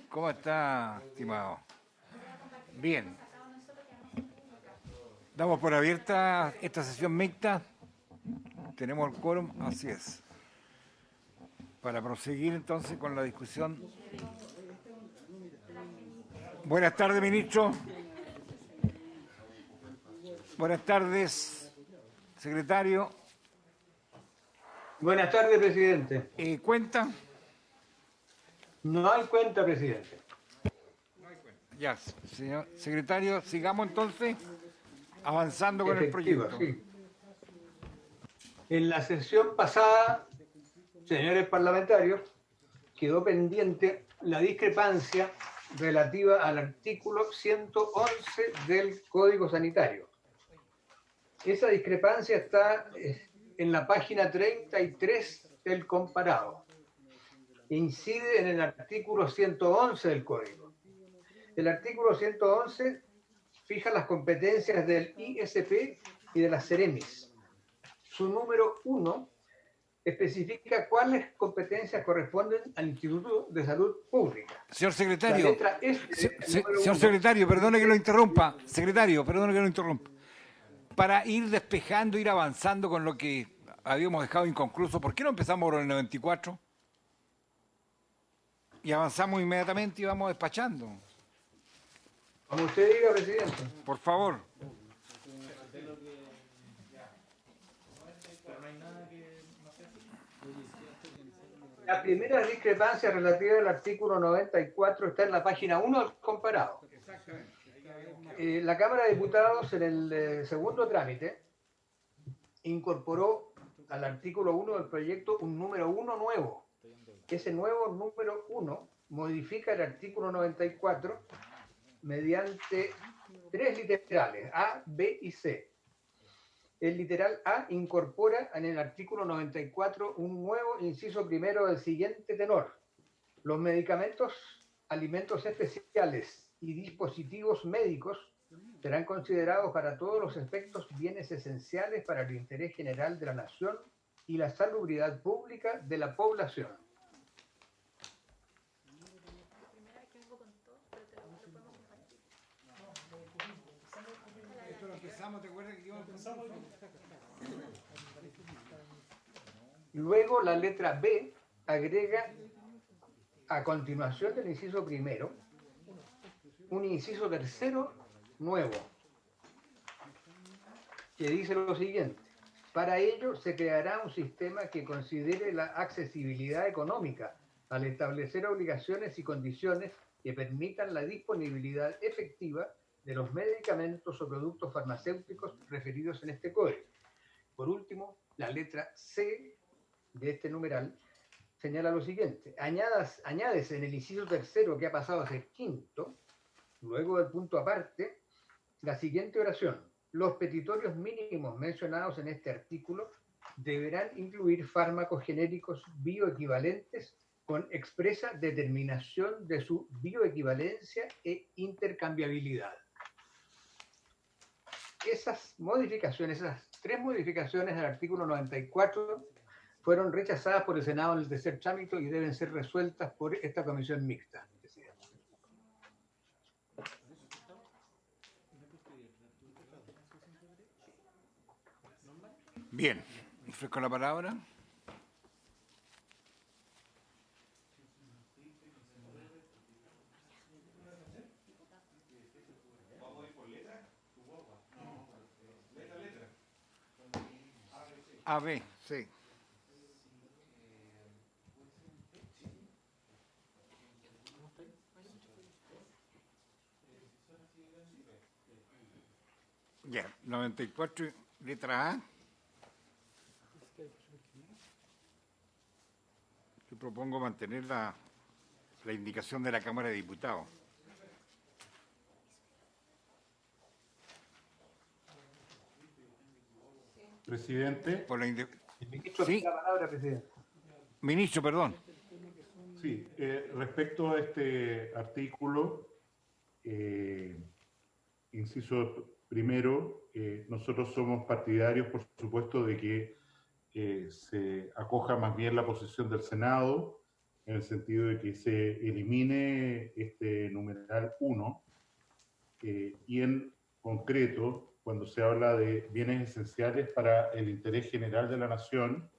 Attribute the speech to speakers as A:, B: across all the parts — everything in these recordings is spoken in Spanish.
A: ¿Cómo está, estimado? Bien. Damos por abierta esta sesión mixta. Tenemos el quórum, así es. Para proseguir entonces con la discusión. Buenas tardes, ministro. Buenas tardes, secretario.
B: Buenas tardes, presidente.
A: ¿Cuenta?
B: No hay cuenta, presidente.
A: Ya, señor secretario, sigamos entonces avanzando con el
B: Efectivo,
A: proyecto.
B: sí. En la sesión pasada, señores parlamentarios, quedó pendiente la discrepancia relativa al artículo 111 del Código Sanitario. Esa discrepancia está en la página 33 del comparado. Incide en el artículo 111 del Código. El artículo 111 fija las competencias del ISP y de las CEREMIS. Su número 1 especifica cuáles competencias corresponden al Instituto de Salud Pública.
A: Señor secretario,
B: La letra S,
A: señor secretario, perdone que lo interrumpa. Secretario, perdone que lo interrumpa. Para ir despejando, ir avanzando con lo que habíamos dejado inconcluso, ¿por qué no empezamos por el 94? Y avanzamos inmediatamente y vamos despachando.
B: Como usted diga, presidente.
A: Por favor.
B: La primera discrepancia relativa al artículo 94 está en la página 1 del comparado. La Cámara de Diputados, en el segundo trámite, incorporó al artículo 1 del proyecto un número 1 nuevo. Ese nuevo número 1 modifica el artículo 94 mediante tres literales, A, B y C. El literal A incorpora en el artículo 94 un nuevo inciso primero del siguiente tenor. Los medicamentos, alimentos especiales y dispositivos médicos serán considerados para todos los efectos bienes esenciales para el interés general de la nación y la salubridad pública de la población. Luego la letra B agrega a continuación del inciso primero un inciso tercero nuevo que dice lo siguiente: para ello se creará un sistema que considere la accesibilidad económica al establecer obligaciones y condiciones que permitan la disponibilidad efectiva de los medicamentos o productos farmacéuticos referidos en este código. Por último, la letra C de este numeral señala lo siguiente: añades en el inciso tercero, que ha pasado a ser quinto, luego del punto aparte, la siguiente oración: los petitorios mínimos mencionados en este artículo deberán incluir fármacos genéricos bioequivalentes con expresa determinación de su bioequivalencia e intercambiabilidad. Esas tres modificaciones del artículo 94 fueron rechazadas por el Senado en el tercer trámite y deben ser resueltas por esta comisión mixta, presidente.
A: Bien, ofrezco la palabra. A, B, sí. Ya, 94, letra A. Yo propongo mantener la indicación de la Cámara de Diputados.
C: Presidente.
A: Por
B: El ministro
A: sí.
B: tiene la palabra, presidente.
A: Ministro, perdón.
C: Sí, respecto a este artículo, inciso primero, nosotros somos partidarios, por supuesto, de que se acoja más bien la posición del Senado en el sentido de que se elimine este numeral 1 y en concreto, cuando se habla de bienes esenciales para el interés general de la nación,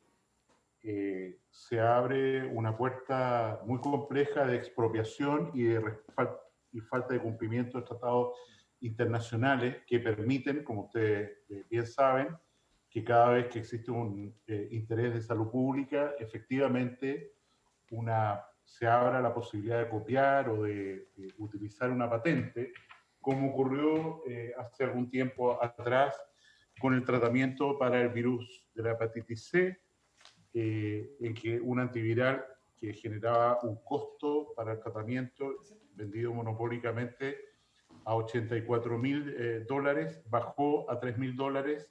C: se abre una puerta muy compleja de expropiación y falta de cumplimiento de tratados internacionales que permiten, como ustedes bien saben, que cada vez que existe un interés de salud pública, efectivamente se abra la posibilidad de copiar o de utilizar una patente, como ocurrió hace algún tiempo atrás con el tratamiento para el virus de la hepatitis C, en que un antiviral que generaba un costo para el tratamiento vendido monopólicamente a $84.000 bajó a $3.000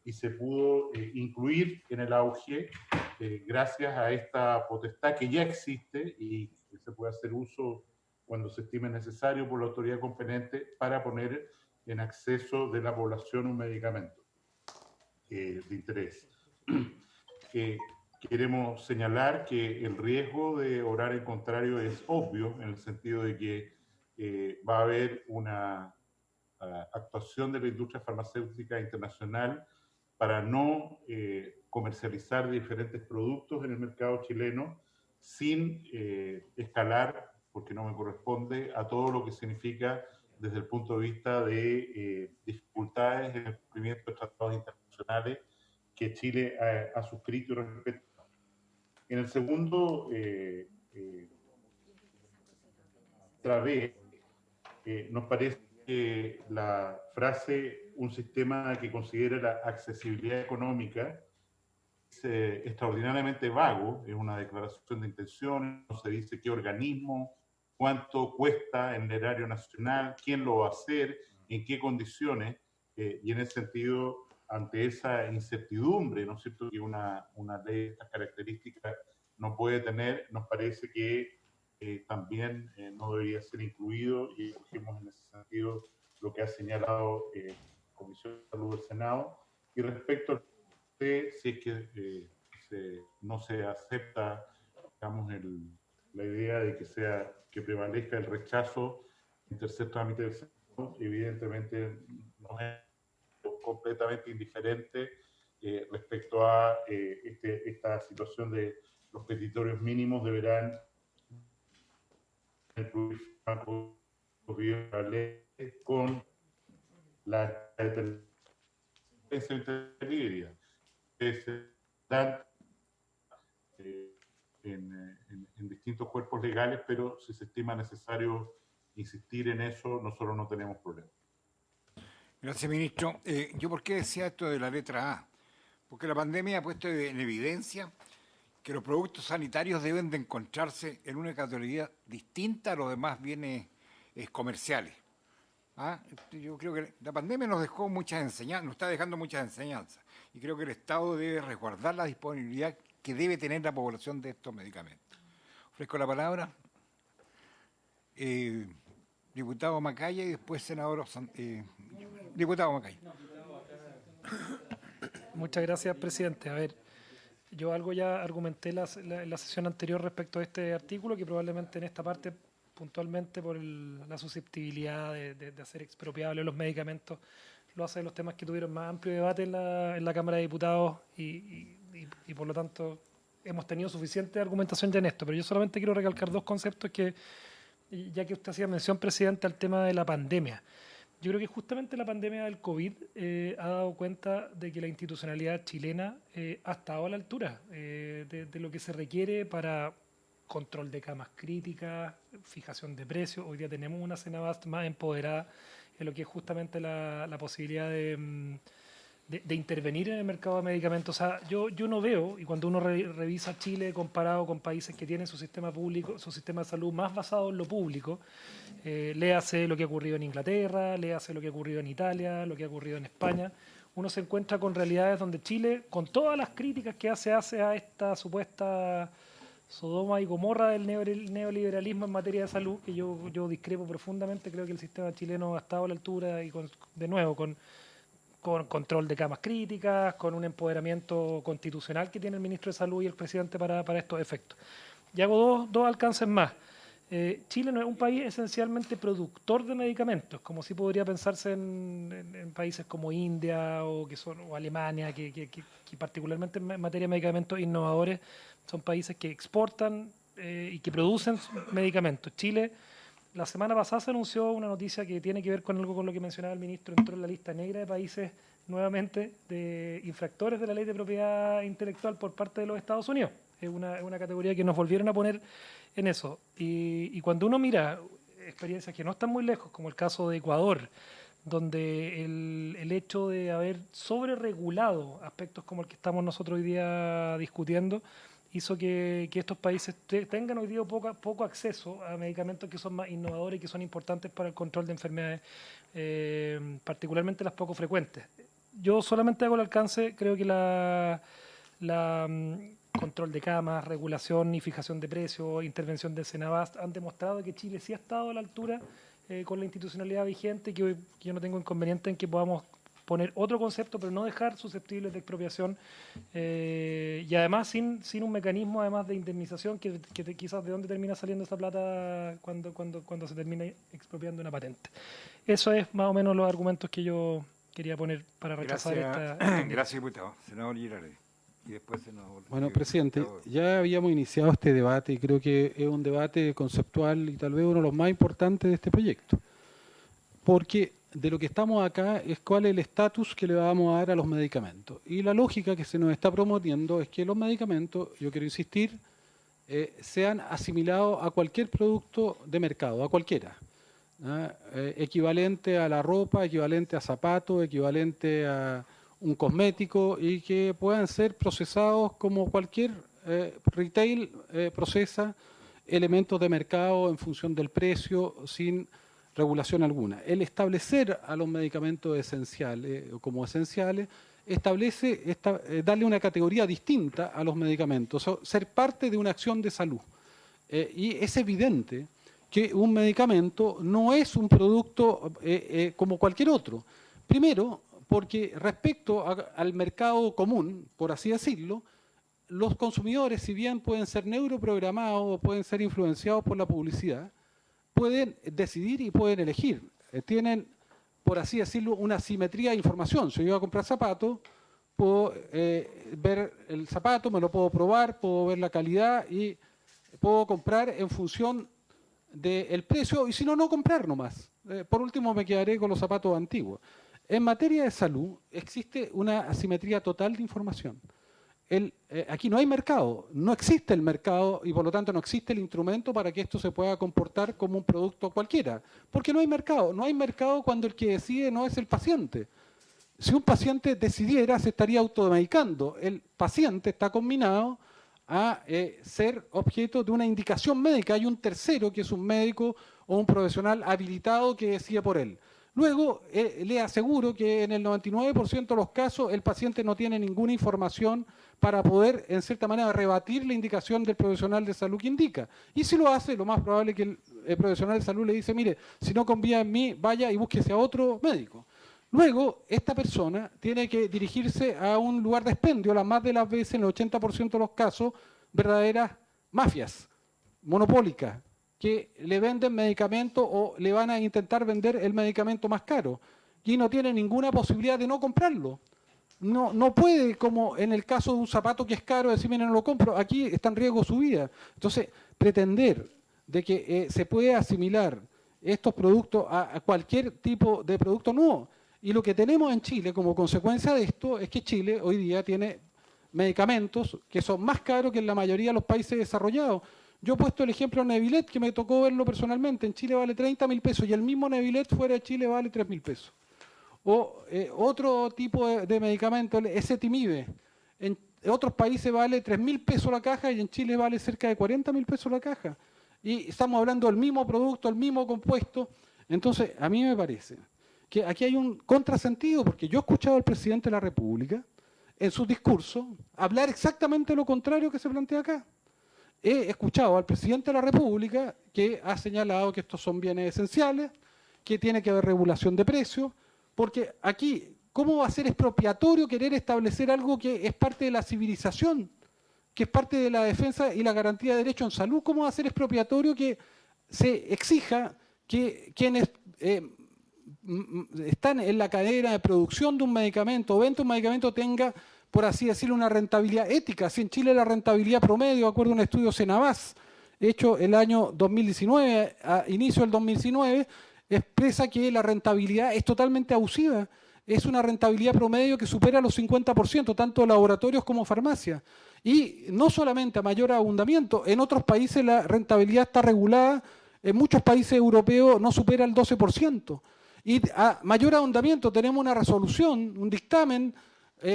C: y se pudo incluir en el auge gracias a esta potestad que ya existe y que se puede hacer uso cuando se estime necesario por la autoridad competente para poner en acceso de la población un medicamento de interés. Queremos señalar que el riesgo de obrar en contrario es obvio, en el sentido de que va a haber una actuación de la industria farmacéutica internacional para no comercializar diferentes productos en el mercado chileno sin escalar, porque no me corresponde, a todo lo que significa desde el punto de vista de dificultades en el cumplimiento de tratados internacionales que Chile ha suscrito y respetado. En el segundo través, nos parece que la frase un sistema que considere la accesibilidad económica es extraordinariamente vago, es una declaración de intenciones, no se dice qué organismo, cuánto cuesta en el erario nacional, quién lo va a hacer, en qué condiciones, y en ese sentido, ante esa incertidumbre, ¿no es cierto?, que una ley de estas características no puede tener, nos parece que también no debería ser incluido y escogimos en ese sentido lo que ha señalado la Comisión de Salud del Senado. Y respecto al si es que no se acepta, digamos, la idea de que prevalezca el rechazo en tercer trámite del Senado, evidentemente nos es completamente indiferente respecto a esta situación de los petitorios mínimos deberán incluir con la intermedia que se dan en distintos cuerpos legales, pero si se estima necesario insistir en eso, nosotros no tenemos problema.
A: Gracias, ministro. ¿Yo por qué decía esto de la letra A? Porque la pandemia ha puesto en evidencia que los productos sanitarios deben de encontrarse en una categoría distinta a los demás bienes comerciales. ¿Ah? Yo creo que la pandemia nos dejó muchas enseñanzas, nos está dejando muchas enseñanzas, y creo que el Estado debe resguardar la disponibilidad que debe tener la población de estos medicamentos. Ofrezco la palabra. Diputado Macaya y después senador diputado Macaya.
D: Muchas gracias, presidente. A ver, yo algo ya argumenté en la sesión anterior respecto a este artículo, que probablemente en esta parte, puntualmente por la susceptibilidad de hacer expropiables los medicamentos, lo hace de los temas que tuvieron más amplio debate en la Cámara de Diputados y por lo tanto hemos tenido suficiente argumentación ya en esto. Pero yo solamente quiero recalcar dos conceptos que, ya que usted hacía mención, presidente, al tema de la pandemia. Yo creo que justamente la pandemia del COVID ha dado cuenta de que la institucionalidad chilena ha estado a la altura de lo que se requiere para control de camas críticas, fijación de precios. Hoy día tenemos una Senabast más empoderada en lo que es justamente la posibilidad de intervenir en el mercado de medicamentos. O sea, yo no veo, y cuando uno revisa Chile comparado con países que tienen su sistema público, su sistema de salud más basado en lo público, léase lo que ha ocurrido en Inglaterra, léase lo que ha ocurrido en Italia, lo que ha ocurrido en España, uno se encuentra con realidades donde Chile, con todas las críticas que hace a esta supuesta Sodoma y Gomorra del neoliberalismo en materia de salud, que yo discrepo profundamente, creo que el sistema chileno ha estado a la altura y con control de camas críticas, con un empoderamiento constitucional que tiene el ministro de Salud y el presidente para estos efectos. Y hago dos alcances más. Chile no es un país esencialmente productor de medicamentos, como sí podría pensarse en países como India o Alemania, que particularmente en materia de medicamentos innovadores son países que exportan y que producen medicamentos. Chile, la semana pasada se anunció una noticia que tiene que ver con algo con lo que mencionaba el ministro, entró en la lista negra de países nuevamente de infractores de la ley de propiedad intelectual por parte de los Estados Unidos. Es una categoría que nos volvieron a poner en eso. Y cuando uno mira experiencias que no están muy lejos, como el caso de Ecuador, donde el hecho de haber sobreregulado aspectos como el que estamos nosotros hoy día discutiendo, hizo que estos países tengan hoy día poco acceso a medicamentos que son más innovadores y que son importantes para el control de enfermedades, particularmente las poco frecuentes. Yo solamente hago el alcance, creo que control de camas, regulación y fijación de precios, intervención del Senabast han demostrado que Chile sí ha estado a la altura con la institucionalidad vigente, que yo no tengo inconveniente en que podamos poner otro concepto, pero no dejar susceptibles de expropiación y además sin un mecanismo además de indemnización que quizás de dónde termina saliendo esa plata cuando se termina expropiando una patente. Eso es más o menos los argumentos que yo quería poner para rechazar esta.
A: Gracias, diputado. Senador Girardi. Y después
E: Bueno, presidente, ya habíamos iniciado este debate y creo que es un debate conceptual y tal vez uno de los más importantes de este proyecto. Porque de lo que estamos acá es cuál es el estatus que le vamos a dar a los medicamentos. Y la lógica que se nos está promoviendo es que los medicamentos, yo quiero insistir, sean asimilados a cualquier producto de mercado, a cualquiera. Equivalente a la ropa, equivalente a zapatos, equivalente a un cosmético y que puedan ser procesados como cualquier retail procesa elementos de mercado en función del precio sin regulación alguna. El establecer a los medicamentos esenciales como esenciales establece darle una categoría distinta a los medicamentos, ser parte de una acción de salud. Y es evidente que un medicamento no es un producto como cualquier otro. Primero, porque respecto al mercado común, por así decirlo, los consumidores, si bien pueden ser neuroprogramados o pueden ser influenciados por la publicidad, pueden decidir y pueden elegir. Tienen, por así decirlo, una simetría de información. Si yo voy a comprar zapatos, puedo ver el zapato, me lo puedo probar, puedo ver la calidad y puedo comprar en función del precio y si no, no comprar nomás. Por último, me quedaré con los zapatos antiguos. En materia de salud existe una asimetría total de información. Aquí no hay mercado, no existe el mercado y por lo tanto no existe el instrumento para que esto se pueda comportar como un producto cualquiera, porque no hay mercado. No hay mercado cuando el que decide no es el paciente. Si un paciente decidiera, se estaría automedicando. El paciente está combinado a ser objeto de una indicación médica. Hay un tercero que es un médico o un profesional habilitado que decide por él. Luego, le aseguro que en el 99% de los casos el paciente no tiene ninguna información para poder, en cierta manera, rebatir la indicación del profesional de salud que indica. Y si lo hace, lo más probable es que el profesional de salud le dice, mire, si no confía en mí, vaya y búsquese a otro médico. Luego, esta persona tiene que dirigirse a un lugar de expendio, más de las veces, en el 80% de los casos, verdaderas mafias monopólicas, que le venden medicamentos o le van a intentar vender el medicamento más caro y no tiene ninguna posibilidad de no comprarlo. No puede, como en el caso de un zapato que es caro, decir, mira, no lo compro, aquí está en riesgo su vida. Entonces, pretender de que se puede asimilar estos productos a cualquier tipo de producto, no. Y lo que tenemos en Chile como consecuencia de esto es que Chile hoy día tiene medicamentos que son más caros que en la mayoría de los países desarrollados. Yo he puesto el ejemplo de Nevilet, que me tocó verlo personalmente. En Chile vale 30.000 pesos y el mismo Nevilet fuera de Chile vale 3.000 pesos. O otro tipo de medicamento, el Ezetimibe. En otros países vale 3.000 pesos la caja y en Chile vale cerca de 40.000 pesos la caja. Y estamos hablando del mismo producto, el mismo compuesto. Entonces, a mí me parece que aquí hay un contrasentido, porque yo he escuchado al presidente de la República en su discurso hablar exactamente lo contrario que se plantea acá. He escuchado al presidente de la República que ha señalado que estos son bienes esenciales, que tiene que haber regulación de precios, porque aquí, ¿cómo va a ser expropiatorio querer establecer algo que es parte de la civilización? que es parte de la defensa y la garantía de derecho en salud. ¿Cómo va a ser expropiatorio que se exija que quienes están en la cadena de producción de un medicamento o venta un medicamento tenga, por así decirlo, una rentabilidad ética? Si en Chile la rentabilidad promedio, de acuerdo a un estudio Cenabás, hecho el año 2019, a inicio del 2019, expresa que la rentabilidad es totalmente abusiva. Es una rentabilidad promedio que supera los 50%, tanto laboratorios como farmacias. Y no solamente a mayor abundamiento, en otros países la rentabilidad está regulada, en muchos países europeos no supera el 12%. Y a mayor ahondamiento tenemos una resolución, un dictamen,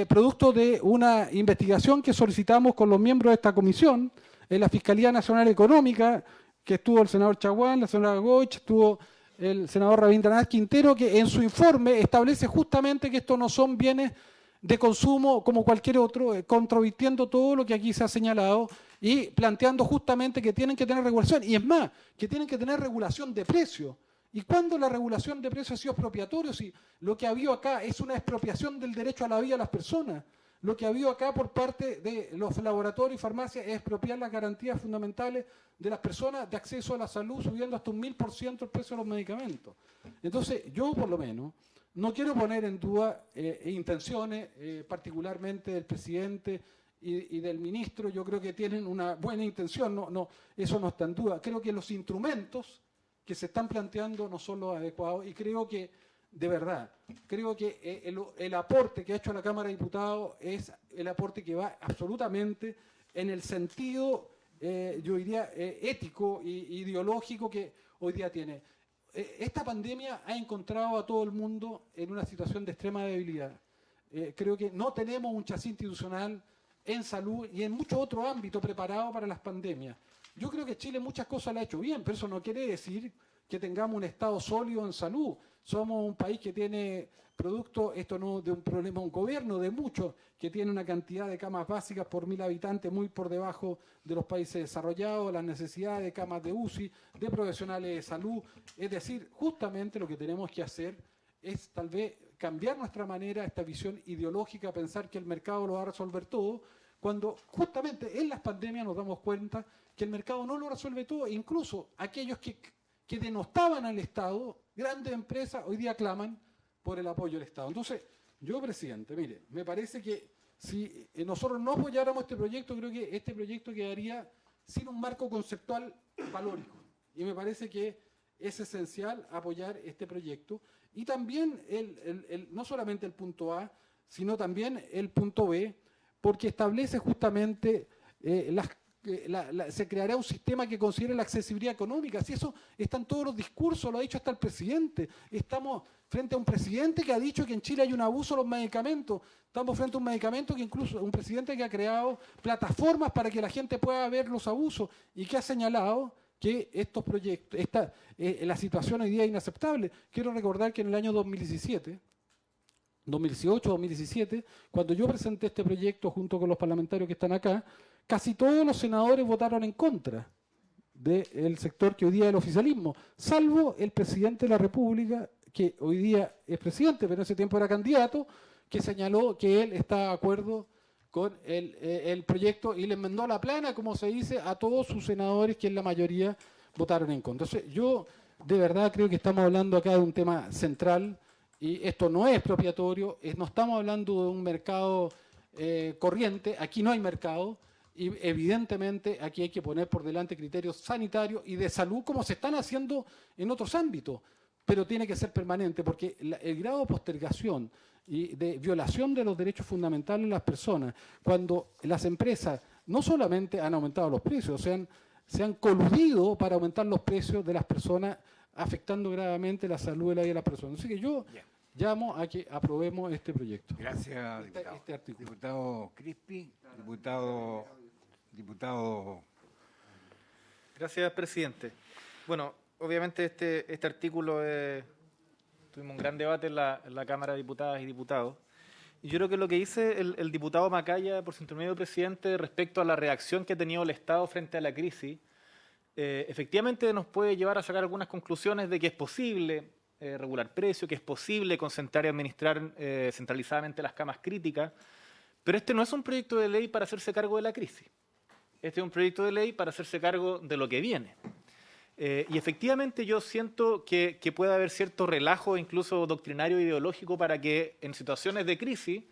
E: producto de una investigación que solicitamos con los miembros de esta comisión, en la Fiscalía Nacional Económica, que estuvo el senador Chaguán, la senadora Goich, estuvo el senador Rabindranath Quintero, que en su informe establece justamente que estos no son bienes de consumo como cualquier otro, controvirtiendo todo lo que aquí se ha señalado y planteando justamente que tienen que tener regulación, y es más, que tienen que tener regulación de precio. ¿Y cuándo la regulación de precios ha sido expropiatorio? Si lo que ha habido acá es una expropiación del derecho a la vida de las personas. Lo que ha habido acá por parte de los laboratorios y farmacias es expropiar las garantías fundamentales de las personas de acceso a la salud, subiendo hasta un 1000% el precio de los medicamentos. Entonces, yo por lo menos no quiero poner en duda intenciones, particularmente del presidente y del ministro. Yo creo que tienen una buena intención, eso no está en duda. Creo que los instrumentos que se están planteando no son los adecuados, y creo que, de verdad, creo que el aporte que ha hecho la Cámara de Diputados es el aporte que va absolutamente en el sentido, yo diría, ético e ideológico que hoy día tiene. Esta pandemia ha encontrado a todo el mundo en una situación de extrema debilidad. Creo que no tenemos un chasis institucional en salud y en muchos otros ámbitos preparado para las pandemias. Yo creo que Chile muchas cosas la ha hecho bien, pero eso no quiere decir que tengamos un Estado sólido en salud. Somos un país que tiene producto, esto no de un problema de un gobierno, de muchos, que tiene una cantidad de camas básicas por 1000 habitantes muy por debajo de los países desarrollados, las necesidades de camas de UCI, de profesionales de salud. Es decir, justamente lo que tenemos que hacer es tal vez cambiar nuestra manera, esta visión ideológica, pensar que el mercado lo va a resolver todo, cuando justamente en las pandemias nos damos cuenta que el mercado no lo resuelve todo. Incluso aquellos que denostaban al Estado, grandes empresas, hoy día claman por el apoyo del Estado. Entonces, yo, presidente, mire, me parece que si nosotros no apoyáramos este proyecto, creo que este proyecto quedaría sin un marco conceptual valórico. Y me parece que es esencial apoyar este proyecto. Y también no solamente el punto A, sino también el punto B, porque establece justamente se creará un sistema que considere la accesibilidad económica. Si eso está en todos los discursos, lo ha dicho hasta el presidente. Estamos frente a un presidente que ha dicho que en Chile hay un abuso de los medicamentos. Estamos frente a un medicamento que incluso un presidente que ha creado plataformas para que la gente pueda ver los abusos y que ha señalado que estos proyectos, la situación hoy día es inaceptable. Quiero recordar que en el año 2017, 2018, 2017, cuando yo presenté este proyecto junto con los parlamentarios que están acá, casi todos los senadores votaron en contra del sector que hoy día es el oficialismo, salvo el presidente de la República, que hoy día es presidente, pero en ese tiempo era candidato, que señaló que él está de acuerdo con el proyecto y le enmendó la plana, como se dice, a todos sus senadores que en la mayoría votaron en contra. Entonces, yo de verdad creo que estamos hablando acá de un tema central, y esto no es expropiatorio, no estamos hablando de un mercado corriente, aquí no hay mercado, y evidentemente aquí hay que poner por delante criterios sanitarios y de salud como se están haciendo en otros ámbitos, pero tiene que ser permanente, porque el grado de postergación y de violación de los derechos fundamentales de las personas, cuando las empresas no solamente han aumentado los precios, se han coludido para aumentar los precios de las personas, afectando gravemente la salud y la vida de las personas. Así que yo llamo a que aprobemos este proyecto.
A: Gracias, diputado.
E: Este artículo.
A: Diputado Crispi, diputado.
F: Gracias, presidente. Bueno, obviamente este artículo tuvimos un gran debate en la Cámara de Diputadas y Diputados. Y yo creo que lo que dice el diputado Macaya, por su intermedio, presidente, respecto a la reacción que ha tenido el Estado frente a la crisis, efectivamente nos puede llevar a sacar algunas conclusiones de que es posible regular precios, que es posible concentrar y administrar centralizadamente las camas críticas, pero este no es un proyecto de ley para hacerse cargo de la crisis. este es un proyecto de ley para hacerse cargo de lo que viene. Y efectivamente yo siento que puede haber cierto relajo, incluso doctrinario e ideológico, para que en situaciones de crisis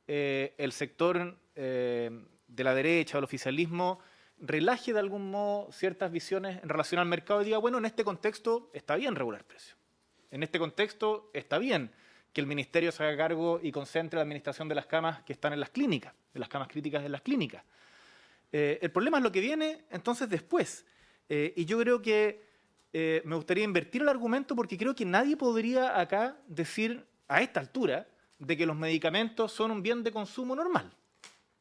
F: el sector de la derecha o el oficialismo relaje de algún modo ciertas visiones en relación al mercado y diga, bueno, en este contexto está bien regular precios. En este contexto está bien que el ministerio se haga cargo y concentre la administración de las camas que están en las clínicas, de las camas críticas en las clínicas. El problema es lo que viene entonces después. Y yo creo que me gustaría invertir el argumento porque creo que nadie podría acá decir a esta altura de que los medicamentos son un bien de consumo normal.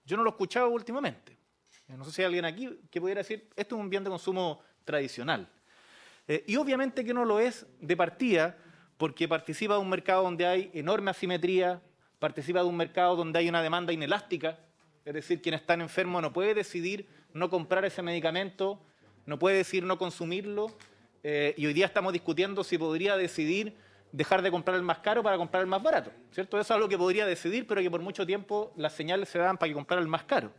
F: Yo no lo he escuchado últimamente. No sé si hay alguien aquí que pudiera decir esto es un bien de consumo tradicional. Y obviamente que no lo es de partida porque participa de un mercado donde hay enorme asimetría, participa de un mercado donde hay una demanda inelástica, es decir, quien está enfermo no puede decidir no comprar ese medicamento, no puede decidir no consumirlo, y hoy día estamos discutiendo si podría decidir dejar de comprar el más caro para comprar el más barato, ¿cierto? Eso es algo que podría decidir, pero que por mucho tiempo las señales se dan para que comprar el más caro.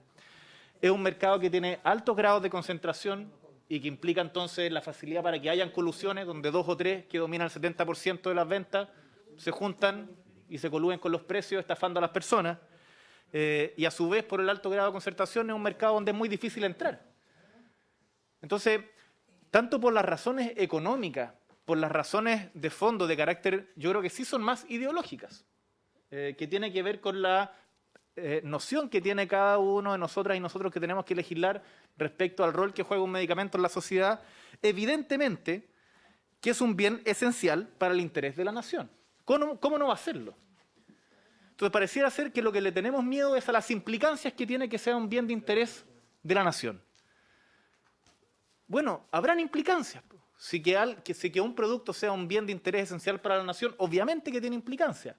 F: Es un mercado que tiene altos grados de concentración y que implica entonces la facilidad para que hayan colusiones donde 2 o 3 que dominan el 70% de las ventas se juntan y se coluden con los precios estafando a las personas. Y a su vez, por el alto grado de concentración, es un mercado donde es muy difícil entrar. Entonces, tanto por las razones económicas, por las razones de fondo, de carácter, yo creo que sí son más ideológicas, que tiene que ver con la noción que tiene cada uno de nosotras y nosotros que tenemos que legislar respecto al rol que juega un medicamento en la sociedad, evidentemente que es un bien esencial para el interés de la nación. ¿Cómo no va a serlo? Entonces pareciera ser que lo que le tenemos miedo es a las implicancias que tiene que sea un bien de interés de la nación. Bueno, habrán implicancias. Si que un producto sea un bien de interés esencial para la nación, obviamente que tiene implicancias.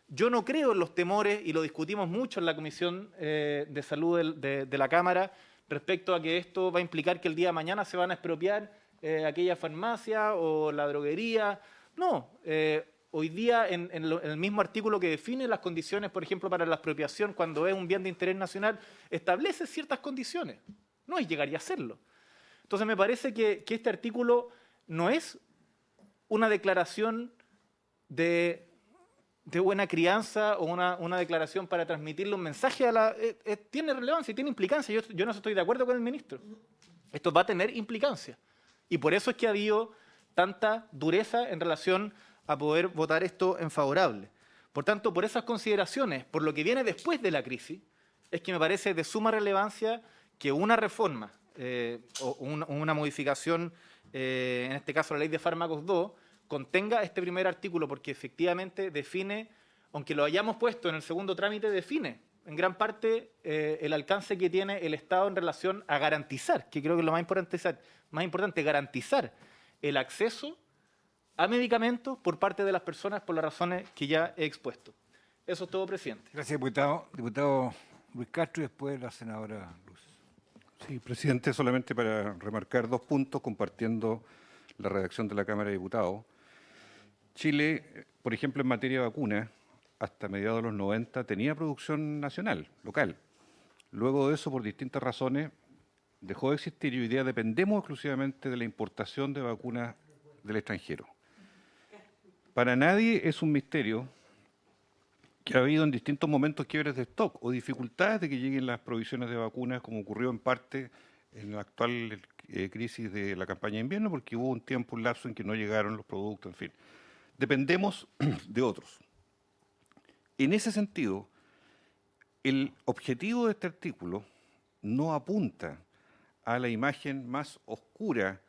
F: Yo no creo en los temores, y lo discutimos mucho en la Comisión de Salud de la Cámara, respecto a que esto va a implicar que el día de mañana se van a expropiar aquella farmacia o la droguería. No, hoy día en el mismo artículo que define las condiciones, por ejemplo, para la expropiación cuando es un bien de interés nacional, establece ciertas condiciones. No, y llegaría a serlo. Entonces me parece que este artículo no es una declaración de buena crianza o una declaración para transmitirle un mensaje a la... tiene relevancia y tiene implicancia. Yo no estoy de acuerdo con el ministro. Esto va a tener implicancia. Y por eso es que ha habido tanta dureza en relación a poder votar esto en favorable. Por tanto, por esas consideraciones, por lo que viene después de la crisis, es que me parece de suma relevancia que una reforma o una modificación, en este caso la Ley de Fármacos 2, contenga este primer artículo, porque efectivamente define, aunque lo hayamos puesto en el segundo trámite, define en gran parte el alcance que tiene el Estado en relación a garantizar, que creo que es lo más importante, garantizar el acceso a medicamentos por parte de las personas por las razones que ya he expuesto. Eso es todo, presidente.
A: Gracias, diputado. Diputado Luis Castro y después la senadora Luz.
G: Sí, presidente, solamente para remarcar 2 puntos, compartiendo la redacción de la Cámara de Diputados. Chile, por ejemplo, en materia de vacunas, hasta mediados de los 90 tenía producción nacional, local. Luego de eso, por distintas razones, dejó de existir y hoy día dependemos exclusivamente de la importación de vacunas del extranjero. Para nadie es un misterio que ha habido en distintos momentos quiebres de stock o dificultades de que lleguen las provisiones de vacunas, como ocurrió en parte en la actual crisis de la campaña de invierno, porque hubo un tiempo, un lapso en que no llegaron los productos, en fin. Dependemos de otros. En ese sentido, el objetivo de este artículo no apunta a la imagen más oscura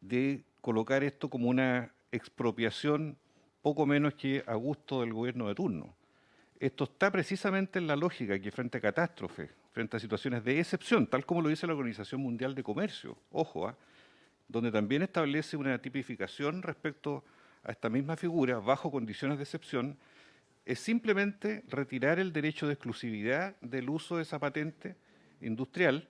G: de colocar esto como una expropiación poco menos que a gusto del gobierno de turno. Esto está precisamente en la lógica que frente a catástrofes, frente a situaciones de excepción, tal como lo dice la Organización Mundial de Comercio, ojo, donde también establece una tipificación respecto a esta misma figura, bajo condiciones de excepción, es simplemente retirar el derecho de exclusividad del uso de esa patente industrial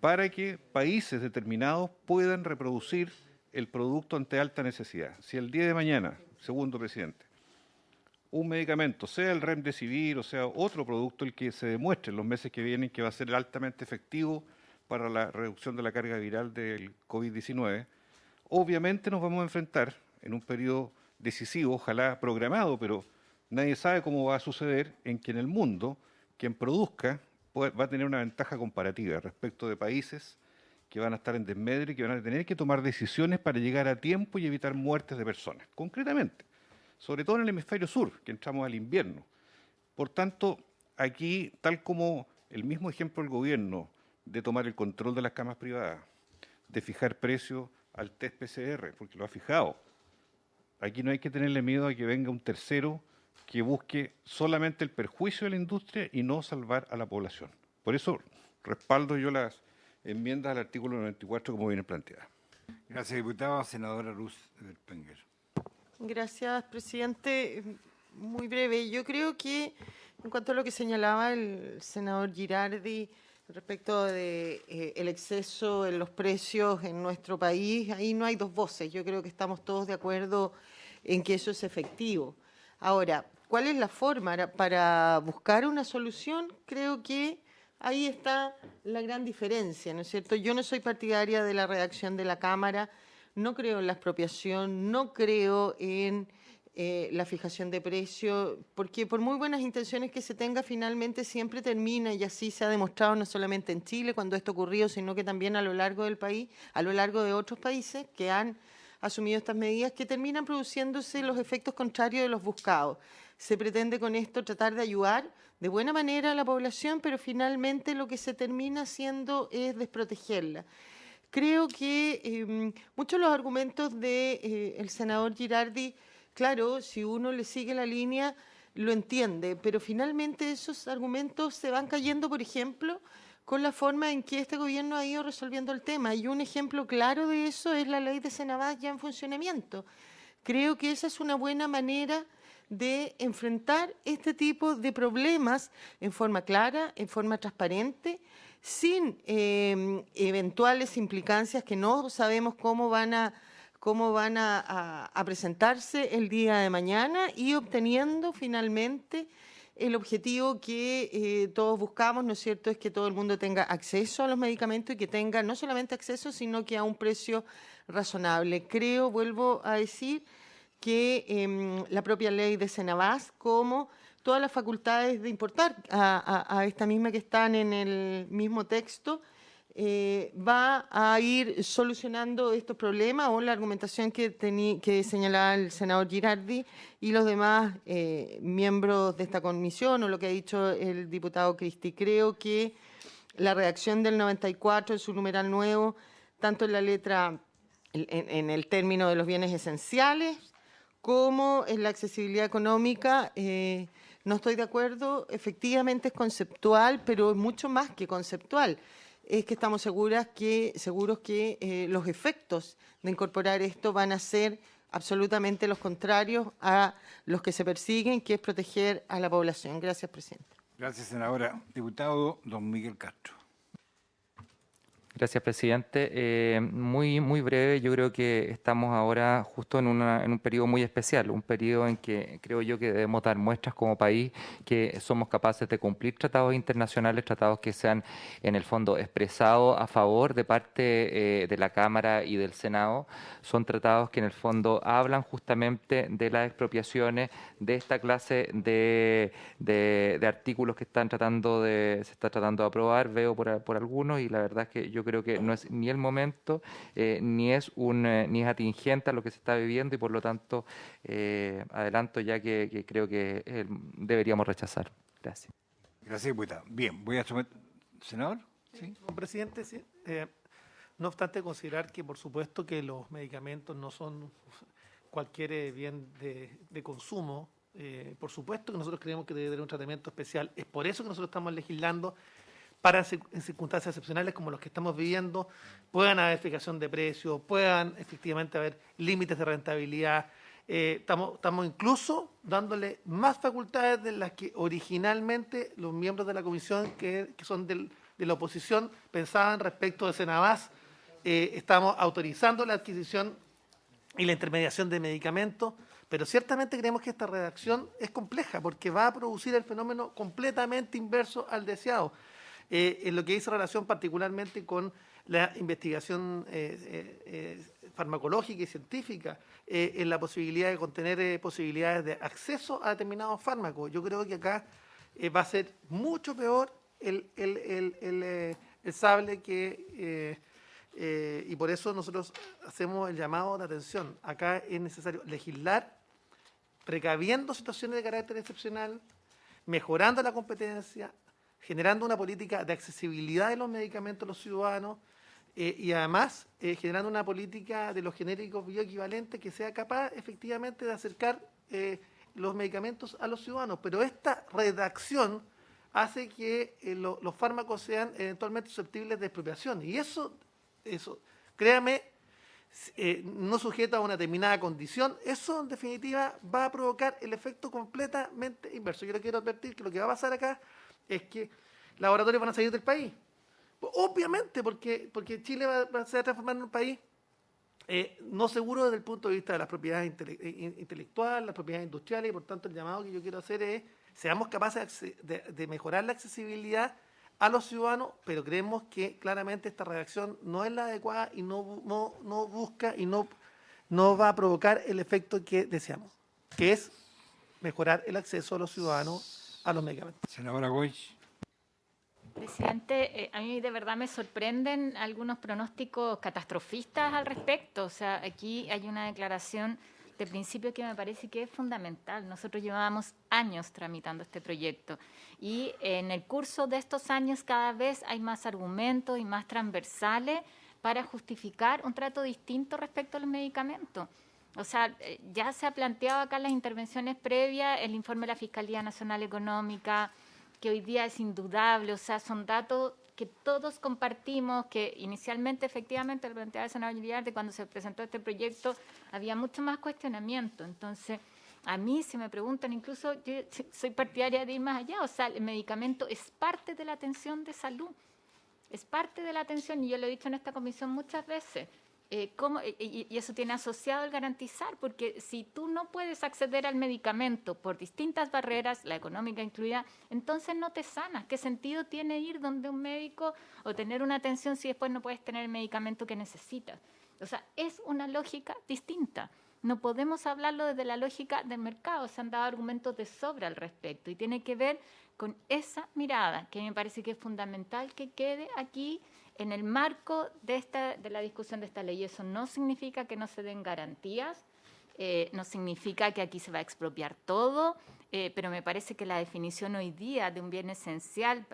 G: para que países determinados puedan reproducir el producto ante alta necesidad. Si el día de mañana, segundo presidente, un medicamento, sea el Remdesivir o sea otro producto, el que se demuestre en los meses que vienen que va a ser altamente efectivo para la reducción de la carga viral del COVID-19, obviamente nos vamos a enfrentar en un periodo decisivo, ojalá programado, pero nadie sabe cómo va a suceder, en que en el mundo quien produzca va a tener una ventaja comparativa respecto de países que van a estar en desmedro y que van a tener que tomar decisiones para llegar a tiempo y evitar muertes de personas, concretamente, sobre todo en el hemisferio sur, que entramos al invierno. Por tanto, aquí, tal como el mismo ejemplo del gobierno de tomar el control de las camas privadas, de fijar precios al test PCR, porque lo ha fijado, aquí no hay que tenerle miedo a que venga un tercero que busque solamente el perjuicio de la industria y no salvar a la población. Por eso respaldo yo las enmiendas al artículo 94 como viene planteada.
A: Gracias, diputado. Senadora Luz Berpenguer.
H: Gracias, presidente. Muy breve. Yo creo que en cuanto a lo que señalaba el senador Girardi respecto de el exceso en los precios en nuestro país, ahí no hay dos voces. Yo creo que estamos todos de acuerdo en que eso es efectivo. Ahora, ¿cuál es la forma para buscar una solución? Creo que ahí está la gran diferencia, ¿no es cierto? Yo no soy partidaria de la redacción de la Cámara, no creo en la expropiación, no creo en la fijación de precio, porque por muy buenas intenciones que se tenga, finalmente siempre termina, y así se ha demostrado no solamente en Chile cuando esto ocurrió, sino que también a lo largo del país, a lo largo de otros países que han asumido estas medidas, que terminan produciéndose los efectos contrarios de los buscados. Se pretende con esto tratar de ayudar de buena manera a la población, pero finalmente lo que se termina haciendo es desprotegerla. Creo que muchos de los argumentos del senador Girardi, claro, si uno le sigue la línea, lo entiende, pero finalmente esos argumentos se van cayendo, por ejemplo, con la forma en que este gobierno ha ido resolviendo el tema. Y un ejemplo claro de eso es la ley de Senabás ya en funcionamiento. Creo que esa es una buena manera de enfrentar este tipo de problemas en forma clara, en forma transparente, sin eventuales implicancias que no sabemos cómo van a presentarse el día de mañana, y obteniendo finalmente el objetivo que todos buscamos, ¿no es cierto?, es que todo el mundo tenga acceso a los medicamentos y que tenga no solamente acceso, sino que a un precio razonable. Creo, vuelvo a decir, que la propia ley de Senabás, como todas las facultades de importar a esta misma que están en el mismo texto, va a ir solucionando estos problemas, o la argumentación que señalaba el senador Girardi y los demás miembros de esta comisión, o lo que ha dicho el diputado Cristi. Creo que la redacción del 94, en su numeral nuevo, tanto en la letra, en el término de los bienes esenciales, como en la accesibilidad económica, no estoy de acuerdo. Efectivamente es conceptual, pero es mucho más que conceptual. Es que estamos seguros que los efectos de incorporar esto van a ser absolutamente los contrarios a los que se persiguen, que es proteger a la población. Gracias, presidente.
A: Gracias, senadora. Diputado don Miguel Castro.
I: Gracias, presidente. Muy breve. Yo creo que estamos ahora justo en un periodo muy especial, un periodo en que creo yo que debemos dar muestras como país que somos capaces de cumplir tratados internacionales, tratados que se han en el fondo expresado a favor de parte de la Cámara y del Senado. Son tratados que en el fondo hablan justamente de las expropiaciones, de esta clase de artículos que se está tratando de aprobar, veo por algunos, y la verdad es que yo creo que no es ni el momento, ni es atingente a lo que se está viviendo, y por lo tanto adelanto ya que creo que deberíamos rechazar. Gracias.
A: Gracias, diputado. Bien, voy a someter... ¿Senador?
J: Sí. Presidente, sí. No obstante considerar que por supuesto que los medicamentos no son cualquier bien de consumo, por supuesto que nosotros creemos que debe haber un tratamiento especial. Es por eso que nosotros estamos legislando para en circunstancias excepcionales como los que estamos viviendo, puedan haber fijación de precios, puedan efectivamente haber límites de rentabilidad. Estamos incluso dándole más facultades de las que originalmente los miembros de la comisión, que son de la oposición, pensaban respecto de Senabás. Estamos autorizando la adquisición y la intermediación de medicamentos, pero ciertamente creemos que esta redacción es compleja porque va a producir el fenómeno completamente inverso al deseado. en lo que dice relación particularmente con la investigación farmacológica y científica, en la posibilidad de contener posibilidades de acceso a determinados fármacos. Yo creo que acá va a ser mucho peor el sable que... y por eso nosotros hacemos el llamado de atención. Acá es necesario legislar precaviendo situaciones de carácter excepcional, mejorando la competencia, generando una política de accesibilidad de los medicamentos a los ciudadanos y además generando una política de los genéricos bioequivalentes que sea capaz efectivamente de acercar los medicamentos a los ciudadanos. Pero esta redacción hace que los fármacos sean eventualmente susceptibles de expropiación. Y eso créame, no sujeto a una determinada condición, eso en definitiva va a provocar el efecto completamente inverso. Yo le quiero advertir que lo que va a pasar acá es que laboratorios van a salir del país. Obviamente, porque Chile va a ser transformado en un país no seguro desde el punto de vista de las propiedades intelectuales, las propiedades industriales, y por tanto el llamado que yo quiero hacer es seamos capaces de mejorar la accesibilidad a los ciudadanos, pero creemos que claramente esta redacción no es la adecuada y no busca y no va a provocar el efecto que deseamos, que es mejorar el acceso de los ciudadanos a los medicamentos.
A: Senadora Goich.
K: Presidente, a mí de verdad me sorprenden algunos pronósticos catastrofistas al respecto. O sea, aquí hay una declaración de principio que me parece que es fundamental. Nosotros llevábamos años tramitando este proyecto y en el curso de estos años cada vez hay más argumentos y más transversales para justificar un trato distinto respecto a los medicamentos. O sea, ya se ha planteado acá en las intervenciones previas el informe de la Fiscalía Nacional Económica, que hoy día es indudable, o sea, son datos que todos compartimos, que inicialmente, efectivamente, el planteaba el senador Girardi, cuando se presentó este proyecto, había mucho más cuestionamiento. Entonces, a mí, si me preguntan, incluso yo soy partidaria de ir más allá, o sea, el medicamento es parte de la atención de salud, es parte de la atención, y yo lo he dicho en esta comisión muchas veces. Y eso tiene asociado el garantizar, porque si tú no puedes acceder al medicamento por distintas barreras, la económica incluida, entonces no te sanas. ¿Qué sentido tiene ir donde un médico o tener una atención si después no puedes tener el medicamento que necesitas? O sea, es una lógica distinta. No podemos hablarlo desde la lógica del mercado. Se han dado argumentos de sobra al respecto y tiene que ver con esa mirada que me parece que es fundamental que quede aquí en el marco de la discusión de esta ley. Eso no significa que no se den garantías, no significa que aquí se va a expropiar todo, pero me parece que la definición hoy día de un bien esencial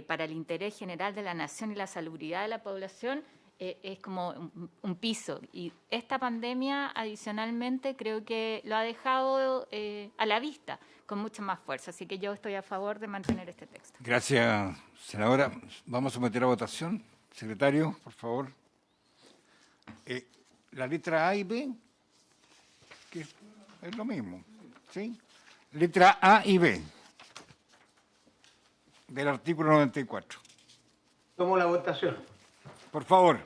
K: para el interés general de la nación y la salubridad de la población es como un piso. Y esta pandemia, adicionalmente, creo que lo ha dejado a la vista con mucha más fuerza. Así que yo estoy a favor de mantener este texto.
A: Gracias, senadora. Vamos a someter a votación. Secretario, por favor. La letra A y B, que es lo mismo, ¿sí? Letra A y B del artículo 94.
B: Tomo la votación.
A: Por favor.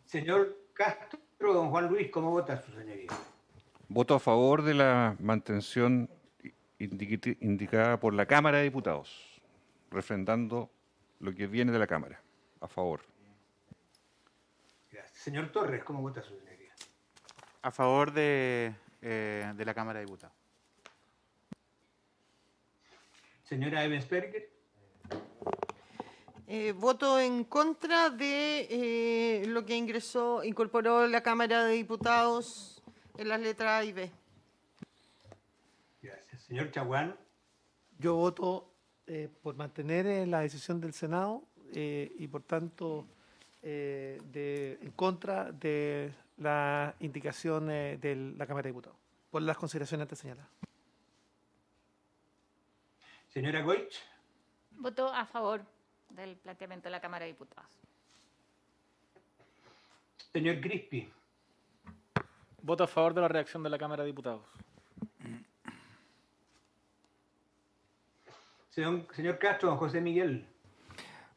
B: Señor Castro, don Juan Luis, ¿cómo vota su señoría?
G: Voto a favor de la mantención indicada por la Cámara de Diputados, refrendando lo que viene de la Cámara. A favor.
B: Gracias. Señor Torres, ¿cómo vota su señoría?
L: A favor de la Cámara de Diputados.
B: Señora Ebensperger.
H: Voto en contra de lo que incorporó la Cámara de Diputados en las letras A y B.
B: Gracias. Señor Chaguán.
J: Yo voto por mantener la decisión del Senado y, por tanto, en contra de la indicación de la Cámara de Diputados, por las consideraciones antes señaladas.
B: Señora Goich.
K: Voto a favor del planteamiento de la Cámara de Diputados.
B: Señor Crispi.
F: Voto a favor de la redacción de la Cámara de Diputados.
B: Señor Castro, don José Miguel.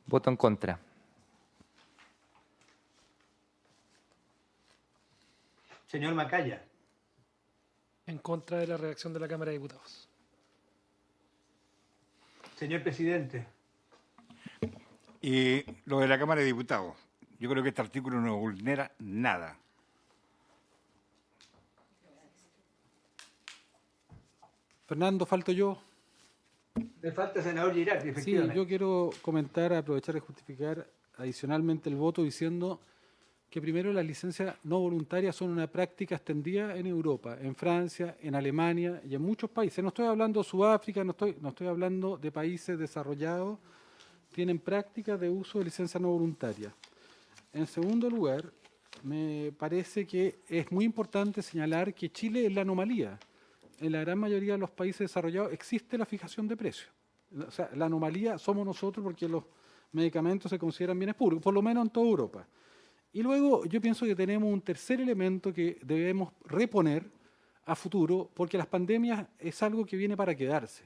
I: Voto en contra.
B: Señor Macaya.
D: En contra de la redacción de la Cámara de Diputados.
B: Señor presidente.
A: Y lo de la Cámara de Diputados. Yo creo que este artículo no vulnera nada.
E: Fernando, falto yo.
B: Le falta senador Girardi,
E: Sí,
B: efectivamente.
E: yo quiero comentar, aprovechar de justificar adicionalmente el voto diciendo que primero las licencias no voluntarias son una práctica extendida en Europa, en Francia, en Alemania y en muchos países. No estoy hablando de Sudáfrica, no estoy hablando de países desarrollados, tienen prácticas de uso de licencias no voluntarias. En segundo lugar, me parece que es muy importante señalar que Chile es la anomalía. En la gran mayoría de los países desarrollados existe la fijación de precios. O sea, la anomalía somos nosotros porque los medicamentos se consideran bienes públicos, por lo menos en toda Europa. Y luego yo pienso que tenemos un tercer elemento que debemos reponer a futuro, porque las pandemias es algo que viene para quedarse.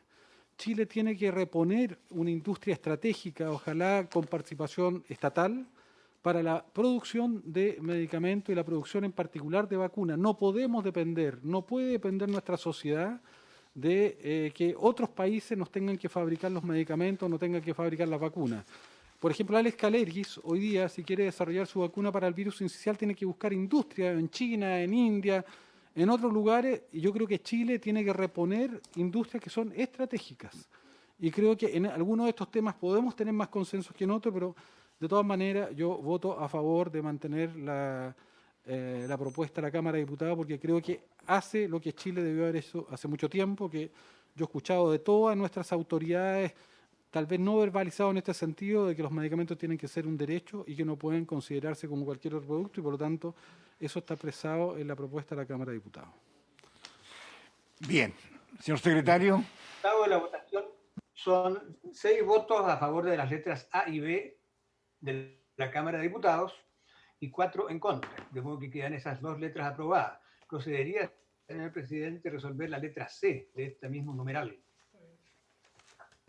E: Chile tiene que reponer una industria estratégica, ojalá con participación estatal, para la producción de medicamentos y la producción en particular de vacunas. No podemos depender, no puede depender nuestra sociedad de que otros países nos tengan que fabricar los medicamentos, no tengan que fabricar las vacunas. Por ejemplo, Alex Kalergis, hoy día, si quiere desarrollar su vacuna para el virus incisional, tiene que buscar industria en China, en India, en otros lugares, y yo creo que Chile tiene que reponer industrias que son estratégicas. Y creo que en algunos de estos temas podemos tener más consensos que en otros, pero de todas maneras yo voto a favor de mantener la propuesta de la Cámara de Diputados, porque creo que hace lo que Chile debió haber hecho hace mucho tiempo, que yo he escuchado de todas nuestras autoridades, tal vez no verbalizado en este sentido, de que los medicamentos tienen que ser un derecho y que no pueden considerarse como cualquier otro producto, y por lo tanto eso está expresado en la propuesta de la Cámara de Diputados.
A: Bien. Señor secretario.
B: El resultado de la votación son 6 votos a favor de las letras A y B de la Cámara de Diputados y 4 en contra, de modo que quedan esas 2 letras aprobadas. Procedería, señor presidente, resolver la letra C de este mismo numeral.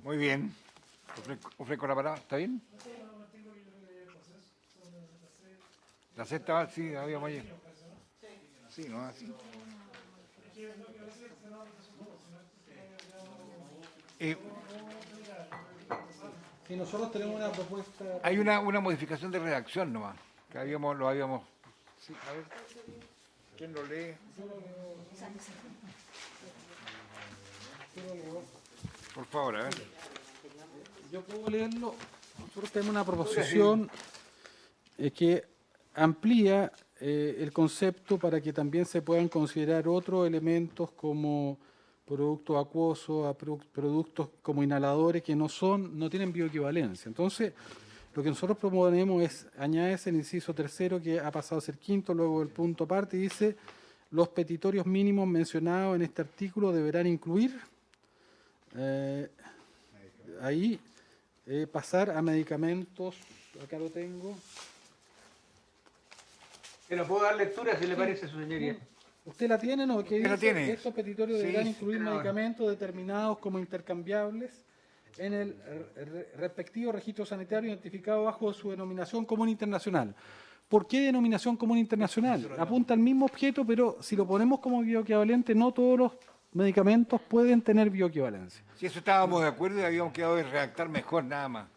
A: Muy bien. Ofrezco la palabra. ¿Está bien? La C estaba, sí, habíamos ayer. Sí, ¿no? Así.
E: Y nosotros tenemos una propuesta...
A: Hay una modificación de redacción nomás, que lo habíamos... Sí, a ver. ¿Quién lo lee? Por favor, a ver.
E: Yo puedo leerlo. Nosotros tenemos una proposición que amplía el concepto para que también se puedan considerar otros elementos como productos acuosos, productos como inhaladores que no tienen bioequivalencia. Entonces, lo que nosotros proponemos es añadir el inciso tercero, que ha pasado a ser quinto, luego el punto aparte, y dice: los petitorios mínimos mencionados en este artículo deberán incluir pasar a medicamentos, acá lo tengo.
B: Pero puedo dar lectura, si le parece, su señoría.
E: ¿Usted la tiene, no? Que dice,
A: la tiene.
E: estos petitorios deberán incluir medicamentos determinados como intercambiables en el respectivo registro sanitario identificado bajo su denominación común internacional. ¿Por qué denominación común internacional? Apunta al mismo objeto, pero si lo ponemos como bioequivalente, no todos los medicamentos pueden tener bioequivalencia.
A: Si eso estábamos de acuerdo y habíamos quedado de redactar mejor, nada más.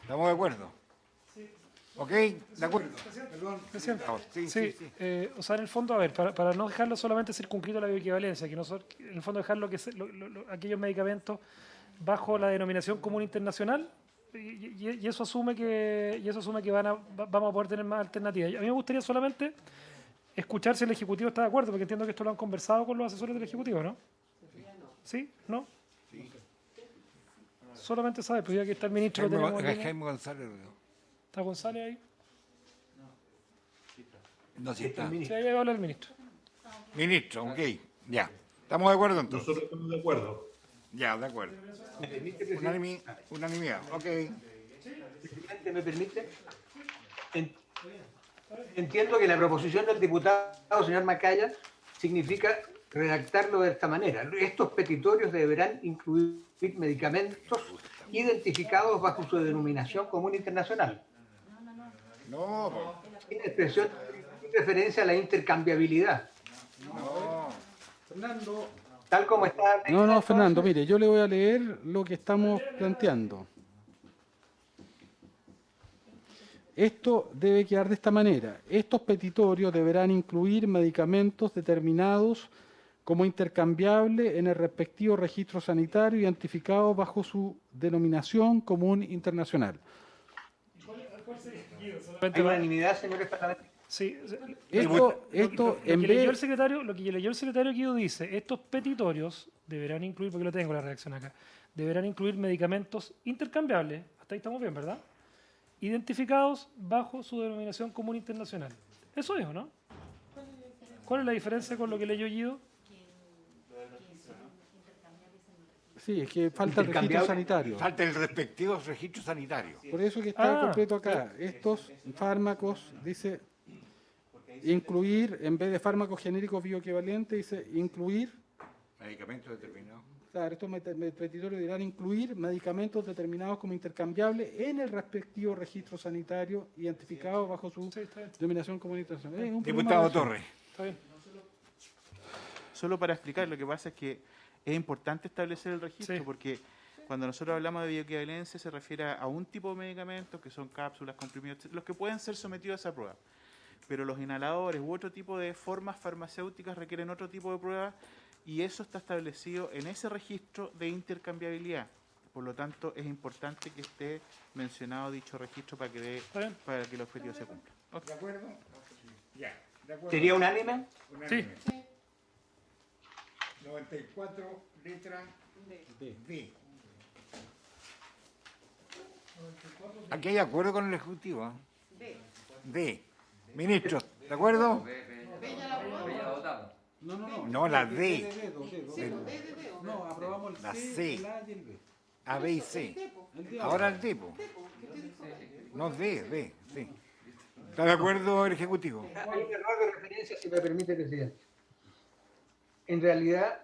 A: ¿Estamos de acuerdo? ¿Ok? ¿De acuerdo? Perdón.
D: Presidente.
A: Sí.
D: O sea, en el fondo, a ver, para no dejarlo solamente circunscrito a la bioequivalencia, que nosotros, en el fondo dejarlo aquellos medicamentos bajo la denominación común internacional, y eso asume que vamos a poder tener más alternativas. A mí me gustaría solamente escuchar si el Ejecutivo está de acuerdo, porque entiendo que esto lo han conversado con los asesores del Ejecutivo, ¿no? ¿Sí? ¿No? Sí. Solamente sabe, pues ya que está el ministro...
A: Jaime González.
D: ¿Está González ahí?
A: No, sí está.
D: Sí, ahí habla el ministro.
A: Ministro, ok, ya. ¿Estamos de acuerdo entonces?
C: Nosotros estamos de acuerdo.
A: Ya, de acuerdo.
B: ¿Me permite, presidente?
A: Unanimidad, ok.
B: Presidente, ¿me permite? Entiendo que la proposición del diputado, señor Macaya, significa redactarlo de esta manera. Estos petitorios deberán incluir medicamentos identificados bajo su denominación común internacional.
A: No.
B: Tiene expresión en referencia a la intercambiabilidad.
A: No.
E: Fernando.
B: Tal como está...
E: No, Fernando, mire, yo le voy a leer lo que estamos planteando. Esto debe quedar de esta manera. Estos petitorios deberán incluir medicamentos determinados como intercambiable en el respectivo registro sanitario identificados bajo su denominación común internacional.
B: ¿Hay unanimidad, señores parlamentarios?
D: Sí,
E: Esto
D: lo
E: en
D: que leyó
E: vez...
D: el secretario, lo que leyó el secretario Guido dice, estos petitorios deberán incluir, porque lo tengo la redacción acá, deberán incluir medicamentos intercambiables, hasta ahí estamos bien, ¿verdad? Identificados bajo su denominación común internacional. Eso es, ¿o no? ¿Cuál es la diferencia con lo que leyó Guido?
E: Sí, es que falta el registro sanitario.
A: Falta el respectivo registro sanitario.
E: Por eso que está completo acá. Estos fármacos, dice, incluir, en vez de fármacos genéricos bioequivalentes, dice incluir...
A: Medicamentos determinados.
E: Claro, estos petitorios deberán incluir medicamentos determinados como intercambiables en el respectivo registro sanitario identificado bajo su denominación común internacional.
A: Diputado Torres.
D: Está bien.
L: Solo para explicar, lo que pasa es que es importante establecer el registro porque cuando nosotros hablamos de bioequivalencia se refiere a un tipo de medicamentos que son cápsulas, comprimidos, los que pueden ser sometidos a esa prueba. Pero los inhaladores u otro tipo de formas farmacéuticas requieren otro tipo de pruebas y eso está establecido en ese registro de intercambiabilidad. Por lo tanto, es importante que esté mencionado dicho registro para que el objetivo se cumpla.
A: Okay. ¿De acuerdo? Ya. ¿De acuerdo?
B: ¿Sería unánime?
D: Sí.
A: 94, letra D. Aquí hay acuerdo con el Ejecutivo. D. Ministros, ¿de acuerdo? No, la D.
E: No, aprobamos
A: La C. A, B y C. Ahora el D. No, D. ¿Está de acuerdo el Ejecutivo?
B: Hay un error de referencia, si me permite, presidente. En realidad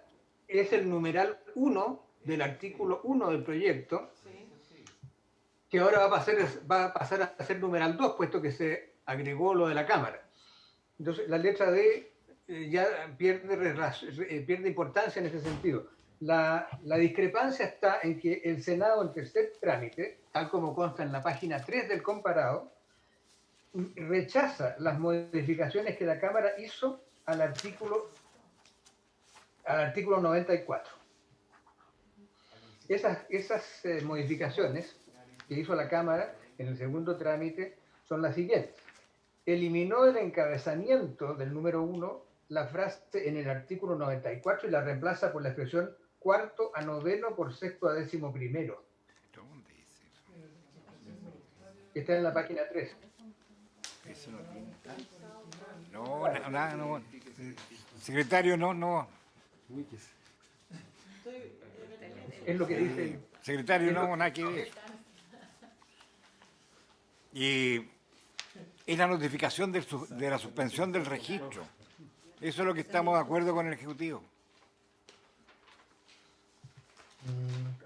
B: es el numeral 1 del artículo 1 del proyecto, que ahora va a pasar a ser numeral 2, puesto que se agregó lo de la Cámara. Entonces, la letra D ya pierde importancia en ese sentido. La discrepancia está en que el Senado, en tercer trámite, tal como consta en la página 3 del comparado, rechaza las modificaciones que la Cámara hizo al artículo 94. Esas modificaciones que hizo la Cámara en el segundo trámite son las siguientes. Eliminó el encabezamiento del número 1 la frase en el artículo 94 y la reemplaza por la expresión cuarto a noveno por sexto a décimo primero.
A: ¿Dónde dice eso?
B: Está en la página 3.
A: Eso no tiene. No. Secretario, no.
B: Es lo que dice.
A: Secretario, no, nada que ver. Y es la notificación de la suspensión del registro. Eso es lo que estamos de acuerdo con el Ejecutivo.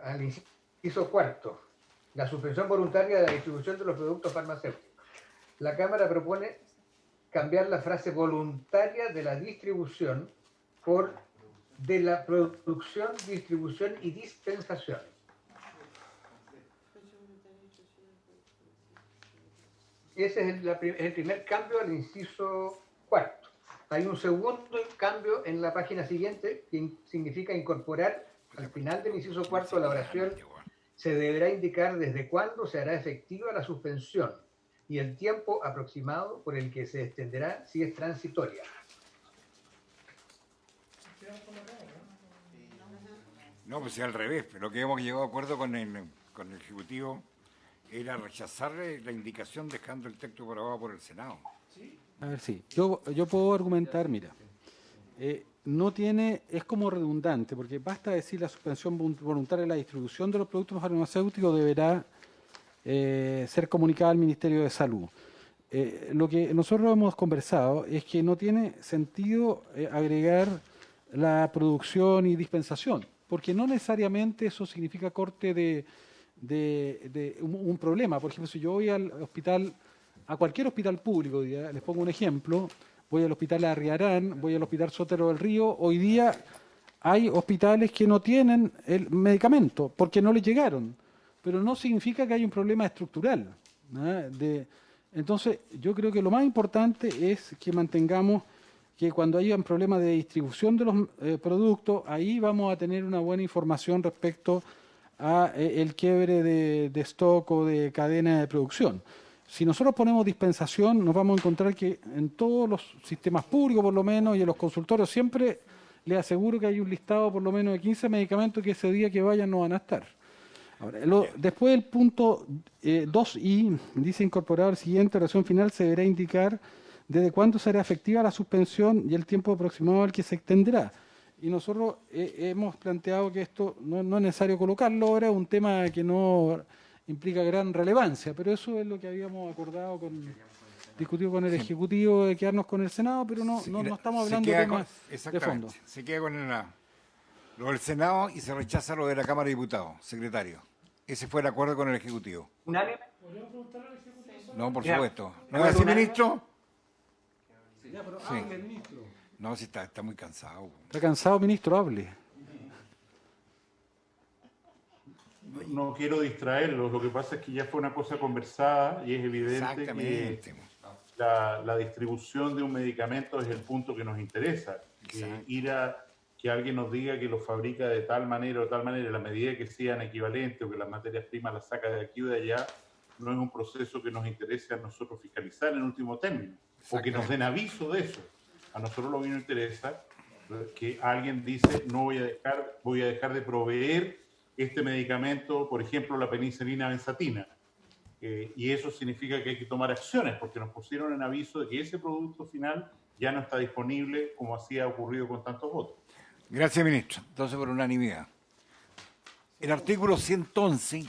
B: Al inciso cuarto, la suspensión voluntaria de la distribución de los productos farmacéuticos. La Cámara propone cambiar la frase voluntaria de la distribución por de la producción, distribución y dispensación. Ese es el primer cambio al inciso cuarto. Hay un segundo cambio en la página siguiente que significa incorporar al final del inciso cuarto de la oración se deberá indicar desde cuándo se hará efectiva la suspensión y el tiempo aproximado por el que se extenderá si es transitoria.
A: No, pues es al revés. Lo que hemos llegado a acuerdo con el Ejecutivo era rechazar la indicación dejando el texto aprobado por el Senado.
E: A ver, sí. Yo puedo argumentar, mira, no tiene, es como redundante, porque basta decir la suspensión voluntaria de la distribución de los productos farmacéuticos deberá ser comunicada al Ministerio de Salud. Lo que nosotros hemos conversado es que no tiene sentido agregar la producción y dispensación, porque no necesariamente eso significa corte de un problema. Por ejemplo, si yo voy al hospital, a cualquier hospital público, les pongo un ejemplo, voy al hospital Arriarán, voy al hospital Sotero del Río, hoy día hay hospitales que no tienen el medicamento porque no les llegaron, pero no significa que haya un problema estructural, ¿no? Entonces, yo creo que lo más importante es que mantengamos que cuando haya un problema de distribución de los productos, ahí vamos a tener una buena información respecto a el quiebre de stock o de cadena de producción. Si nosotros ponemos dispensación, nos vamos a encontrar que en todos los sistemas públicos, por lo menos, y en los consultorios, siempre les aseguro que hay un listado por lo menos de 15 medicamentos que ese día que vayan no van a estar. Ahora, después del punto 2i, dice incorporado el siguiente, oración final, se deberá indicar desde cuándo será efectiva la suspensión y el tiempo aproximado al que se extenderá. Y nosotros hemos planteado que esto no es necesario colocarlo ahora, es un tema que no implica gran relevancia, pero eso es lo que habíamos acordado discutido con el Ejecutivo, de quedarnos con el Senado, pero no estamos hablando de temas de fondo.
A: Se queda con lo del Senado y se rechaza lo de la Cámara de Diputados, secretario. Ese fue el acuerdo con el Ejecutivo.
B: ¿Unánime?
A: No, por supuesto. ¿No es así, ministro?
E: Sí. Ministro.
A: No, si está muy cansado.
E: Está cansado, ministro, hable.
C: No quiero distraerlos, lo que pasa es que ya fue una cosa conversada y es evidente que la distribución de un medicamento es el punto que nos interesa. Ir a que alguien nos diga que lo fabrica de tal manera o tal manera, en la medida que sean equivalentes o que las materias primas las saca de aquí o de allá, no es un proceso que nos interese a nosotros fiscalizar en último término, o que nos den aviso de eso. A nosotros lo que nos interesa que alguien dice, no voy a dejar de proveer este medicamento, por ejemplo, la penicilina benzatina. Y eso significa que hay que tomar acciones, porque nos pusieron en aviso de que ese producto final ya no está disponible, como así ha ocurrido con tantos otros.
A: Gracias, ministro. Entonces, por unanimidad. El artículo 111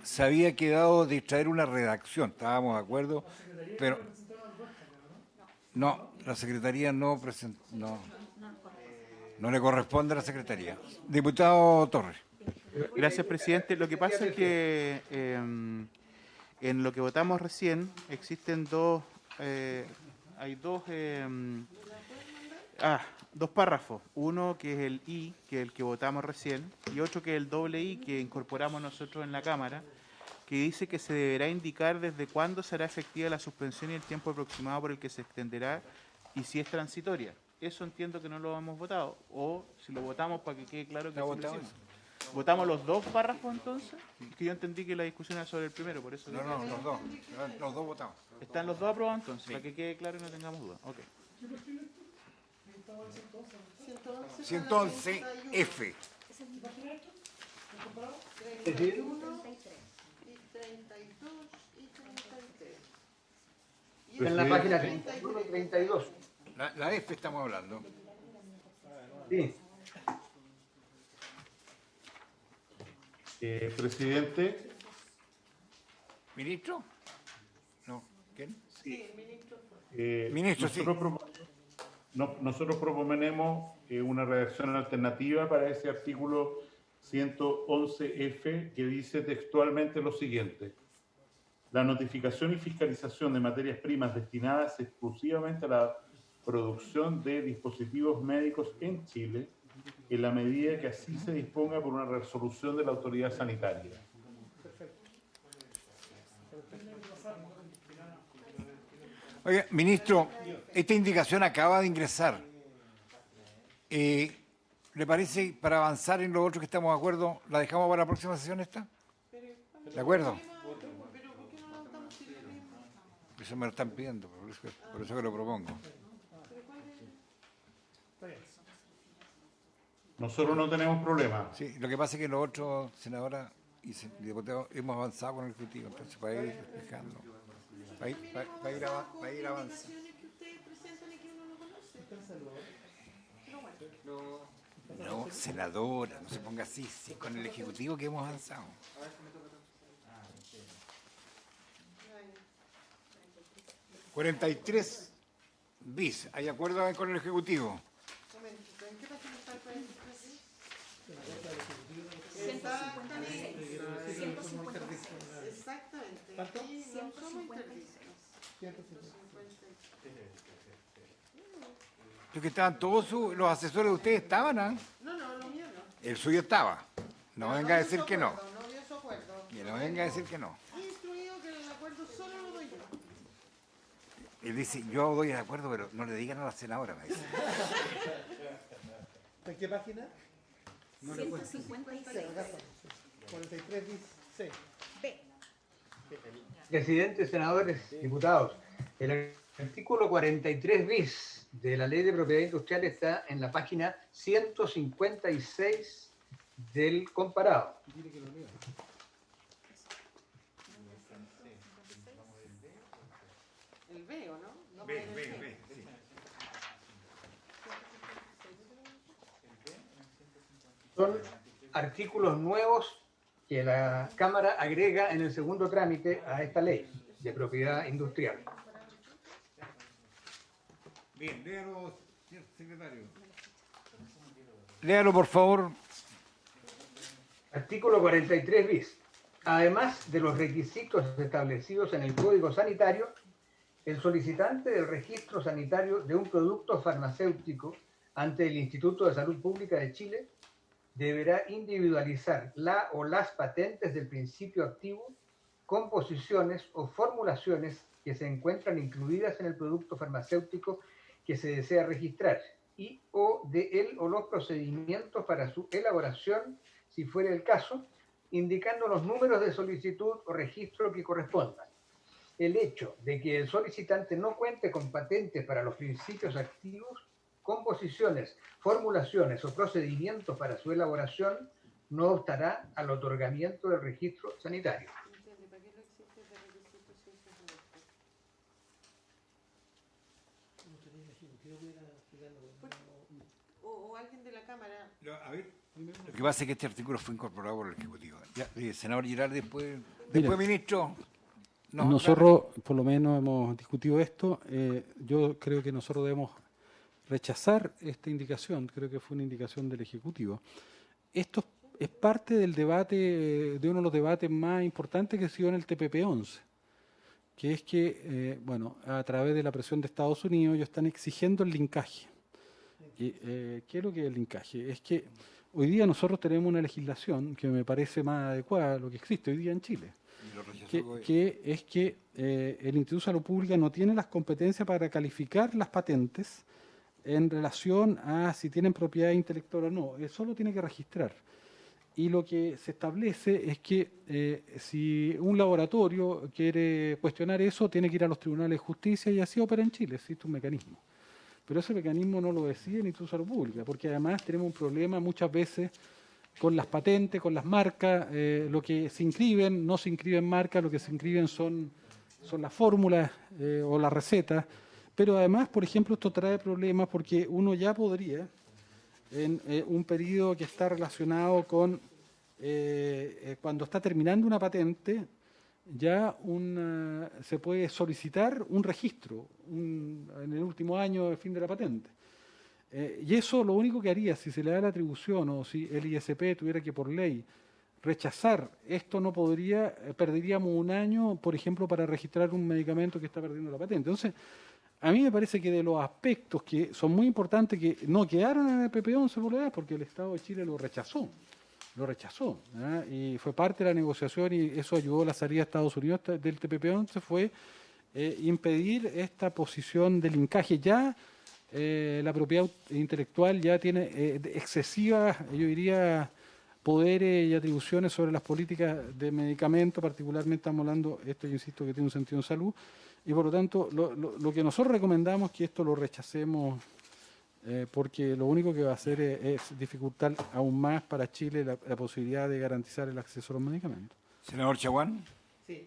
A: se había quedado de traer una redacción, estábamos de acuerdo, pero no, la Secretaría no presentó, no le corresponde a la Secretaría. Diputado Torres.
L: Gracias, presidente. Lo que pasa es que en lo que votamos recién existen hay dos párrafos. Uno que es el I, que es el que votamos recién, y otro que es el doble I, que incorporamos nosotros en la Cámara, que dice que se deberá indicar desde cuándo será efectiva la suspensión y el tiempo aproximado por el que se extenderá y si es transitoria. Eso entiendo que no lo hemos votado, o si lo votamos para que quede claro que sí lo hicimos. ¿Votamos los dos párrafos entonces? Es que yo entendí que la discusión era sobre el primero, por eso...
A: No, los dos votamos.
L: ¿Están los dos aprobados entonces? Sí. Para que quede claro y no tengamos duda. Okay.
A: 111F.
B: 31 y 32 y 33. En la página 31 y 32.
A: La F estamos hablando.
B: Sí.
C: Presidente.
A: ¿Ministro? No. ¿Quién?
B: Sí, ministro.
A: Ministro,
C: Nosotros proponemos una redacción alternativa para ese artículo 111F que dice textualmente lo siguiente: la notificación y fiscalización de materias primas destinadas exclusivamente a la producción de dispositivos médicos en Chile, en la medida que así se disponga por una resolución de la autoridad sanitaria.
A: Oiga, ministro, esta indicación acaba de ingresar. ¿Le parece, para avanzar en lo otro que estamos de acuerdo, la dejamos para la próxima sesión esta? ¿De acuerdo? Eso me lo están pidiendo, por eso que lo propongo.
C: Nosotros no tenemos problema.
A: Sí, lo que pasa es que los otros senadores y diputados hemos avanzado con el Ejecutivo, entonces para ir dejando, para ir avanzando. No, senadora, no se ponga así, sí, con el Ejecutivo que hemos avanzado. ...43 bis, ¿hay acuerdo con el Ejecutivo?
H: ¿En qué página está el 43? 156. Exactamente. Aquí no somos intervistas. 156.
A: Porque estaban todos los asesores de ustedes, estaban, ¿ah?
H: No, lo mío no.
A: El suyo estaba. No venga a decir que no.
H: No dio su acuerdo.
A: Que no venga a decir que no.
H: He instruido que el acuerdo solo lo doy yo.
A: Él dice, yo doy de acuerdo, pero no le digan a la senadora, me dice.
J: ¿En qué página?
M: 156.
J: 43 C.
M: B.
B: Presidente, senadores, diputados, el artículo 43 bis de la Ley de Propiedad Industrial está en la página 156 del comparado.
H: El B, ¿o no?
A: Ve, sí.
B: Son artículos nuevos que la Cámara agrega en el segundo trámite a esta ley de propiedad industrial.
A: Bien, léalo, señor secretario. Léalo, por favor.
B: Artículo 43 bis. Además de los requisitos establecidos en el Código Sanitario, el solicitante del registro sanitario de un producto farmacéutico ante el Instituto de Salud Pública de Chile deberá individualizar la o las patentes del principio activo, composiciones o formulaciones que se encuentran incluidas en el producto farmacéutico que se desea registrar y o de él o los procedimientos para su elaboración, si fuera el caso, indicando los números de solicitud o registro que correspondan. El hecho de que el solicitante no cuente con patentes para los principios activos, composiciones, formulaciones o procedimientos para su elaboración no obstará al otorgamiento del registro sanitario.
H: O alguien de la Cámara.
A: A ver, lo que pasa es que este artículo fue incorporado por el Ejecutivo. Ya, senador Girard, después
E: Mira,
A: ministro.
E: Nosotros, por lo menos, hemos discutido esto. Yo creo que nosotros debemos rechazar esta indicación. Creo que fue una indicación del Ejecutivo. Esto es parte del debate, de uno de los debates más importantes que se dio en el TPP-11, que es que, bueno, a través de la presión de Estados Unidos, ellos están exigiendo el linkaje. ¿Qué es lo que es el linkaje? Es que hoy día nosotros tenemos una legislación que me parece más adecuada a lo que existe hoy día en Chile, que es que el Instituto de Salud Pública no tiene las competencias para calificar las patentes en relación a si tienen propiedad intelectual o no. Él solo tiene que registrar. Y lo que se establece es que si un laboratorio quiere cuestionar eso, tiene que ir a los tribunales de justicia y así opera en Chile. Existe un mecanismo. Pero ese mecanismo no lo decide el Instituto de Salud Pública, porque además tenemos un problema muchas veces con las patentes, con las marcas. Lo que se inscriben, no se inscriben marcas, lo que se inscriben son las fórmulas o las recetas. Pero además, por ejemplo, esto trae problemas porque uno ya podría, en un periodo que está relacionado con cuando está terminando una patente, ya se puede solicitar un registro en el último año del fin de la patente. Y eso lo único que haría, si se le da la atribución o si el ISP tuviera que por ley rechazar esto, no podría, perderíamos un año, por ejemplo, para registrar un medicamento que está perdiendo la patente. Entonces, a mí me parece que de los aspectos que son muy importantes que no quedaron en el PP-11 por la edad, porque el Estado de Chile lo rechazó, y fue parte de la negociación y eso ayudó a la salida de Estados Unidos del TPP-11, fue impedir esta posición del linkaje. Ya la propiedad intelectual ya tiene excesivas, yo diría, poderes y atribuciones sobre las políticas de medicamentos, particularmente estamos hablando, esto yo insisto que tiene un sentido en salud, y por lo tanto lo que nosotros recomendamos es que esto lo rechacemos, porque lo único que va a hacer es dificultar aún más para Chile la posibilidad de garantizar el acceso a los medicamentos.
A: Senador Chaguán.
J: Sí.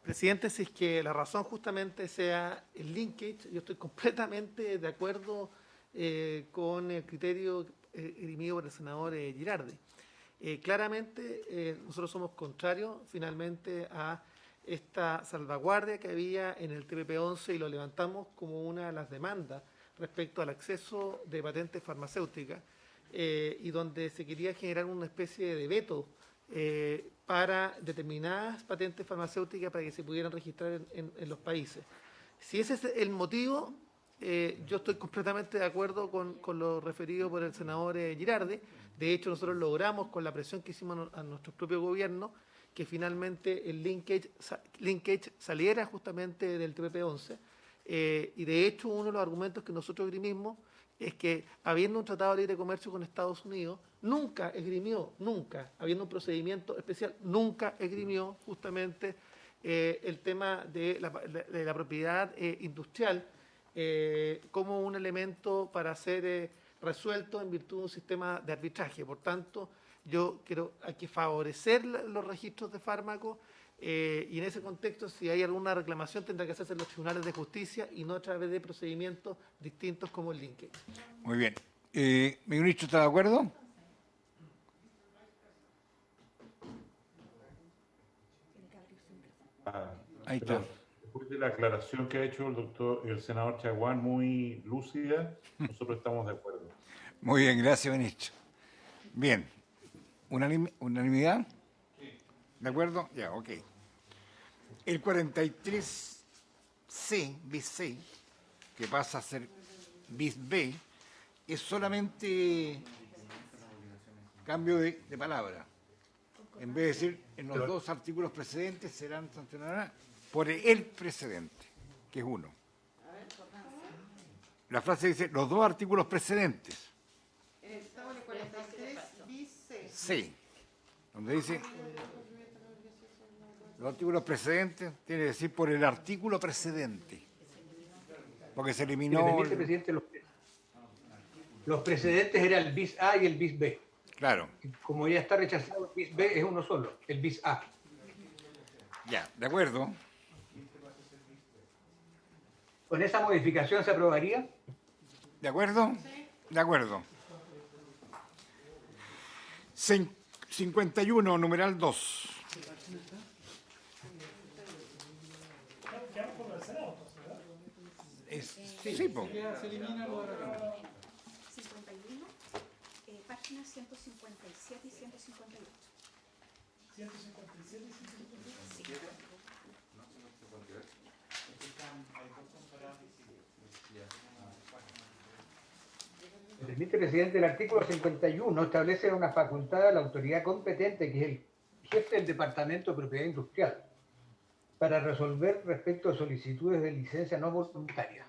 J: Presidente, si es que la razón justamente sea el linkage, yo estoy completamente de acuerdo con el criterio dirimido por el senador Girardi. Claramente nosotros somos contrarios finalmente a esta salvaguardia que había en el TPP-11 y lo levantamos como una de las demandas respecto al acceso de patentes farmacéuticas y donde se quería generar una especie de veto para determinadas patentes farmacéuticas para que se pudieran registrar en los países. Si ese es el motivo, yo estoy completamente de acuerdo con lo referido por el senador Girardi. De hecho, nosotros logramos, con la presión que hicimos a nuestro propio gobierno, que finalmente el linkage saliera justamente del TPP-11 y de hecho uno de los argumentos que nosotros esgrimimos es que habiendo un tratado de libre comercio con Estados Unidos, nunca, habiendo un procedimiento especial, nunca esgrimió justamente el tema de la propiedad industrial como un elemento para ser resuelto en virtud de un sistema de arbitraje. Por tanto, yo creo que hay que favorecer los registros de fármacos y en ese contexto, si hay alguna reclamación, tendrá que hacerse en los tribunales de justicia y no a través de procedimientos distintos como el linkage.
A: Muy bien. ¿Mi ministro está de acuerdo? Ahí está.
C: Después de la aclaración que ha hecho el senador Chaguán, muy lúcida, nosotros estamos de acuerdo.
A: Muy bien, gracias, ministro. Bien. ¿Unanimidad? ¿De acuerdo? Ya, ok. El 43C, bis C, que pasa a ser bis B, es solamente cambio de palabra. En vez de decir en los dos artículos precedentes serán sancionadas por el precedente, que es uno. La frase dice los dos artículos precedentes.
H: Estamos en el 43 bis C.
A: Sí, donde dice los artículos precedentes, tiene que decir por el artículo precedente, porque se eliminó...
B: Si me permite, presidente, los precedentes eran el bis A y el bis B.
A: Claro.
B: Como ya está rechazado, el bis B es uno solo, el bis A.
A: Ya, de acuerdo.
B: ¿Con esa modificación se aprobaría?
A: ¿De acuerdo? De acuerdo. 51, numeral 2. Sí, po.
E: Se elimina lo de la Cámara.
M: 51, páginas 157 y 158.
D: 157 y 158.
M: Sí.
B: Me permite, presidente, el artículo 51 establece una facultad a la autoridad competente, que es el jefe del Departamento de Propiedad Industrial, para resolver respecto a solicitudes de licencia no voluntaria.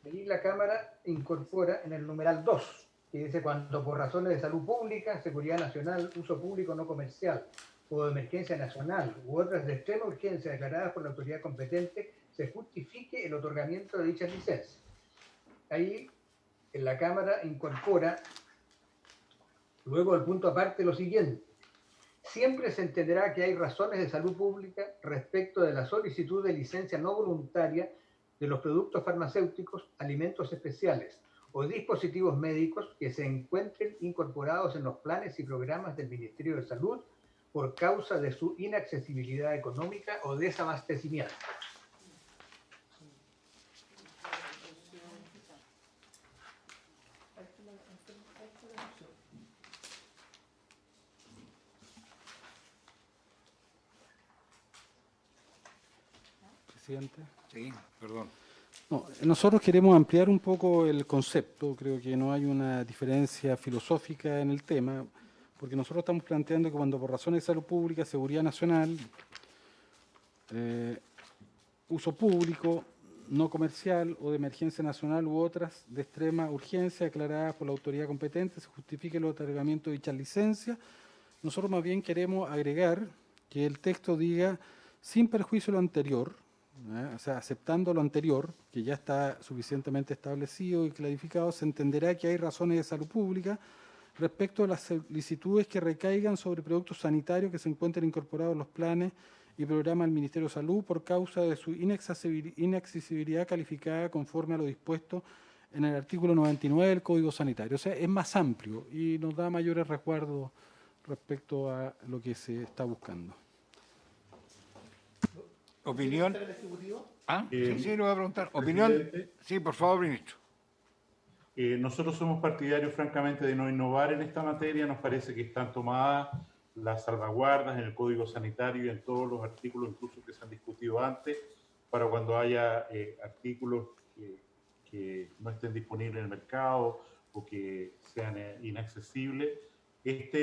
B: Ahí la Cámara incorpora en el numeral 2, que dice cuando por razones de salud pública, seguridad nacional, uso público no comercial o de emergencia nacional u otras de extrema urgencia declaradas por la autoridad competente, se justifique el otorgamiento de dichas licencias. Ahí en la Cámara incorpora, luego del punto aparte, lo siguiente. Siempre se entenderá que hay razones de salud pública respecto de la solicitud de licencia no voluntaria de los productos farmacéuticos, alimentos especiales o dispositivos médicos que se encuentren incorporados en los planes y programas del Ministerio de Salud por causa de su inaccesibilidad económica o desabastecimiento.
E: Presidente.
A: Sí, perdón.
E: No, nosotros queremos ampliar un poco el concepto, creo que no hay una diferencia filosófica en el tema, porque nosotros estamos planteando que cuando por razones de salud pública, seguridad nacional, uso público, no comercial o de emergencia nacional u otras de extrema urgencia declaradas por la autoridad competente, se justifique el otorgamiento de dichas licencias, nosotros más bien queremos agregar que el texto diga, sin perjuicio de lo anterior, o sea, aceptando lo anterior, que ya está suficientemente establecido y clarificado, se entenderá que hay razones de salud pública respecto a las solicitudes que recaigan sobre productos sanitarios que se encuentren incorporados en los planes y programas del Ministerio de Salud por causa de su inaccesibilidad calificada conforme a lo dispuesto en el artículo 99 del Código Sanitario. O sea, es más amplio y nos da mayores resguardos respecto a lo que se está buscando.
A: ¿Opinión? Ah, sí, lo voy a preguntar. ¿Opinión? Sí, por favor, ministro.
C: Nosotros somos partidarios, francamente, de no innovar en esta materia. Nos parece que están tomadas las salvaguardas en el Código Sanitario y en todos los artículos, incluso que se han discutido antes, para cuando haya artículos que no estén disponibles en el mercado o que sean inaccesibles. Esta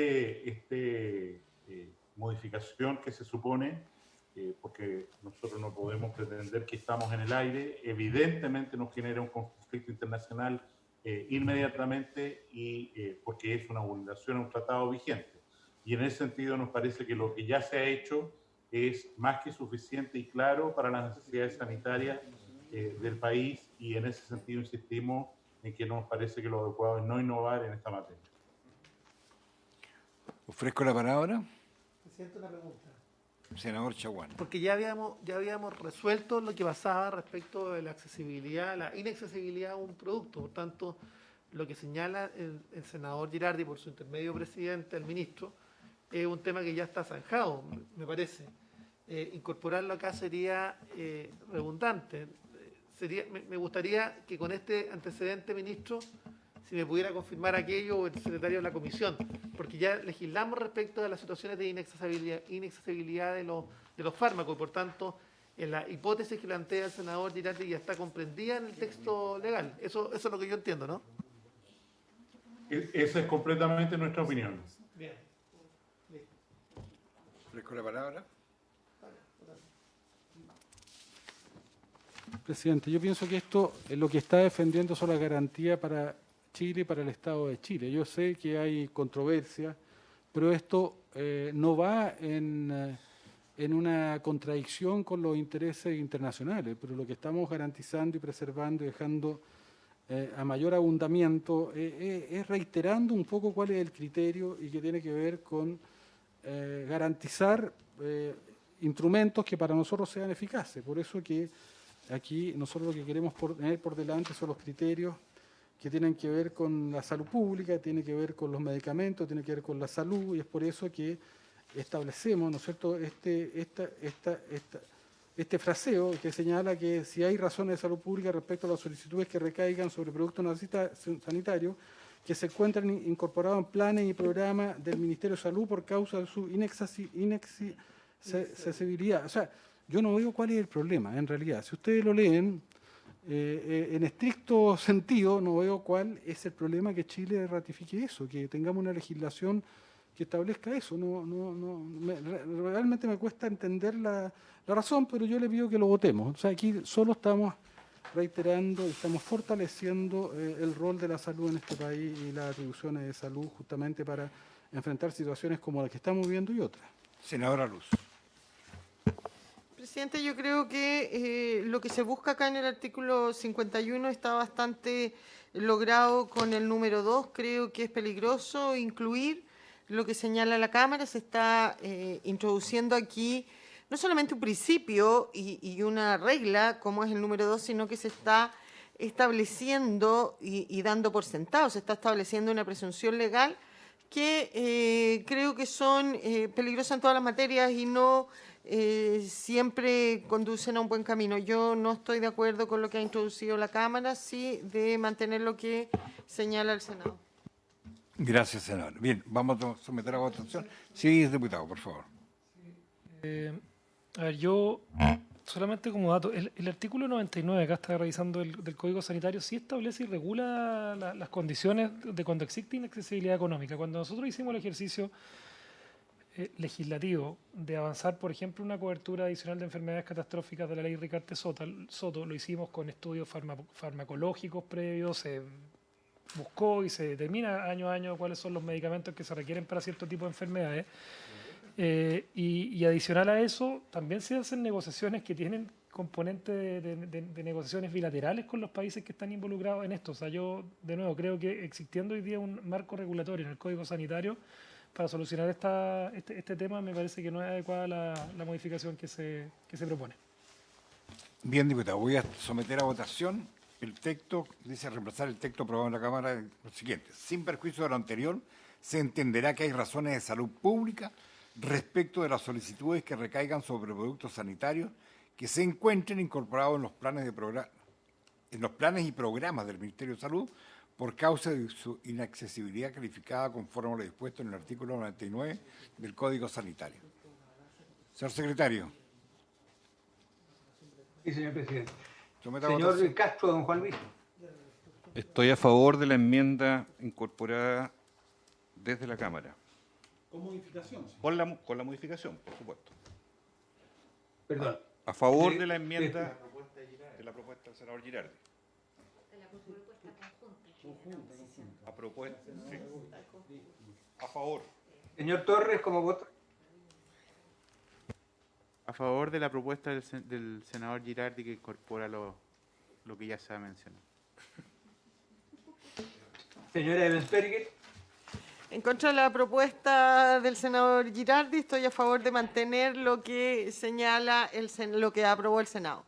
C: modificación que se supone porque nosotros no podemos pretender que estamos en el aire. Evidentemente nos genera un conflicto internacional inmediatamente y porque es una vulneración a un tratado vigente. Y en ese sentido nos parece que lo que ya se ha hecho es más que suficiente y claro para las necesidades sanitarias del país, y en ese sentido insistimos en que nos parece que lo adecuado es no innovar en esta materia.
A: Ofrezco la palabra.
J: Presidente, una pregunta.
A: Senador Chaguán.
J: Porque ya habíamos resuelto lo que pasaba respecto de la accesibilidad, la inaccesibilidad a un producto. Por tanto, lo que señala el senador Girardi por su intermedio presidente, el ministro, es un tema que ya está zanjado, me parece. Incorporarlo acá sería redundante. Me gustaría que con este antecedente, ministro, si me pudiera confirmar aquello o el secretario de la comisión, porque ya legislamos respecto de las situaciones de inaccesibilidad de los fármacos, y por tanto, en la hipótesis que plantea el senador Girardi ya está comprendida en el texto legal. Eso es lo que yo entiendo, ¿no?
C: Esa es completamente nuestra opinión.
J: Bien.
A: Ofrezco la palabra.
E: Presidente, yo pienso que esto lo que está defendiendo son las garantías para Chile y para el Estado de Chile. Yo sé que hay controversia, pero esto no va en una contradicción con los intereses internacionales, pero lo que estamos garantizando y preservando y dejando a mayor abundamiento es reiterando un poco cuál es el criterio y que tiene que ver con garantizar instrumentos que para nosotros sean eficaces. Por eso que aquí nosotros lo que queremos tener por delante son los criterios que tienen que ver con la salud pública, tiene que ver con los medicamentos, tiene que ver con la salud, y es por eso que establecemos, ¿no es cierto?, este fraseo que señala que si hay razones de salud pública respecto a las solicitudes que recaigan sobre productos sanitarios que se encuentran incorporados en planes y programas del Ministerio de Salud por causa de su inaccesibilidad. O sea, yo no veo cuál es el problema, en realidad. Si ustedes lo leen, en estricto sentido, no veo cuál es el problema que Chile ratifique eso, que tengamos una legislación que establezca eso. Realmente me cuesta entender la razón, pero yo le pido que lo votemos. O sea, aquí solo estamos reiterando y estamos fortaleciendo el rol de la salud en este país y las atribuciones de salud justamente para enfrentar situaciones como las que estamos viviendo y otras.
A: Senadora Luz.
H: Presidente, yo creo que lo que se busca acá en el artículo 51 está bastante logrado con el número 2. Creo que es peligroso incluir lo que señala la Cámara. Se está introduciendo aquí no solamente un principio y una regla, como es el número 2, sino que se está estableciendo y dando por sentado, se está estableciendo una presunción legal que creo que son peligrosas en todas las materias y no siempre conducen a un buen camino. Yo no estoy de acuerdo con lo que ha introducido la Cámara, sí de mantener lo que señala el Senado.
A: Gracias, senador. Bien, vamos a someter a votación. Sí, diputado, por favor.
D: A ver, yo solamente como dato, el artículo 99, acá está revisando del Código Sanitario, sí establece y regula las condiciones de cuando existe inaccesibilidad económica. Cuando nosotros hicimos el ejercicio legislativo de avanzar, por ejemplo, una cobertura adicional de enfermedades catastróficas de la ley Ricarte Soto, lo hicimos con estudios farmacológicos previos, se buscó y se determina año a año cuáles son los medicamentos que se requieren para cierto tipo de enfermedades. Y adicional a eso, también se hacen negociaciones que tienen componentes de negociaciones bilaterales con los países que están involucrados en esto. O sea, yo, de nuevo, creo que existiendo hoy día un marco regulatorio en el Código Sanitario para solucionar este tema, me parece que no es adecuada la modificación que se propone.
A: Bien, diputado, voy a someter a votación el texto, dice reemplazar el texto aprobado en la Cámara, lo siguiente: sin perjuicio de lo anterior, se entenderá que hay razones de salud pública respecto de las solicitudes que recaigan sobre productos sanitarios que se encuentren incorporados en los planes y programas del Ministerio de Salud por causa de su inaccesibilidad calificada conforme a lo dispuesto en el artículo 99 del Código Sanitario. Señor secretario.
B: Sí, señor presidente.
A: Señor
B: Castro, don Juan Luis.
G: Estoy a favor de la enmienda incorporada desde la Cámara.
E: Con modificación. Sí.
G: Con la modificación, por supuesto.
B: Perdón.
G: A favor de la enmienda de la propuesta del senador Girardi. A propuesta, sí. A favor.
B: Señor Torres, ¿cómo vota?
L: A favor de la propuesta del senador Girardi, que incorpora lo que ya se ha mencionado.
B: Señora Ebensperger.
H: En contra de la propuesta del senador Girardi, estoy a favor de mantener lo que señala lo que aprobó el Senado.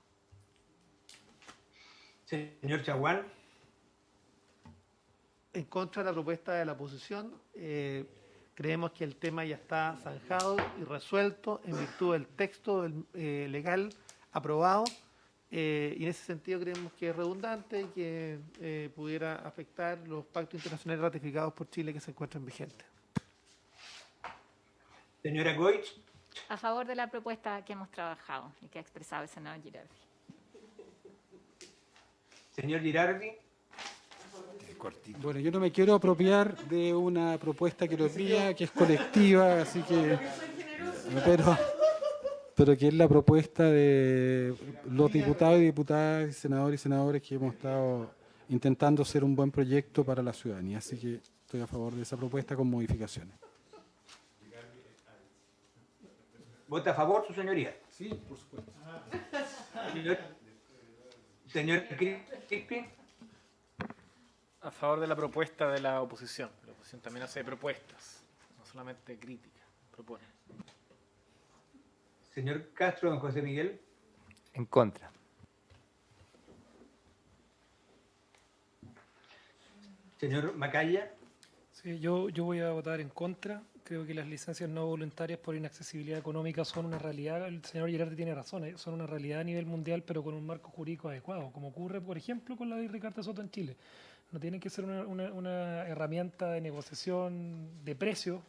B: Señor Chaguán.
J: En contra de la propuesta de la oposición, creemos que el tema ya está zanjado y resuelto en virtud del texto legal aprobado. Y en ese sentido creemos que es redundante y que pudiera afectar los pactos internacionales ratificados por Chile que se encuentran vigentes.
B: Señora Goich.
K: A favor de la propuesta que hemos trabajado y que ha expresado el senador Girardi.
B: Señor Girardi.
E: Bueno, yo no me quiero apropiar de una propuesta que lo mía, que es colectiva, así que... Pero que es la propuesta de los diputados y diputadas, senadores y senadores que hemos estado intentando hacer un buen proyecto para la ciudadanía. Así que estoy a favor de esa propuesta con modificaciones.
B: ¿Vota a favor, su señoría?
E: Sí, por supuesto.
B: Señor Crispin.
F: A favor de la propuesta de la oposición. La oposición también hace propuestas, no solamente críticas, propone.
B: Señor Castro, don José Miguel.
I: En contra.
B: Señor Macaya.
D: Sí, yo voy a votar en contra. Creo que las licencias no voluntarias por inaccesibilidad económica son una realidad. El señor Girardi tiene razón, son una realidad a nivel mundial, pero con un marco jurídico adecuado, como ocurre, por ejemplo, con la ley Ricardo Soto en Chile. No tienen que ser una herramienta de negociación de precios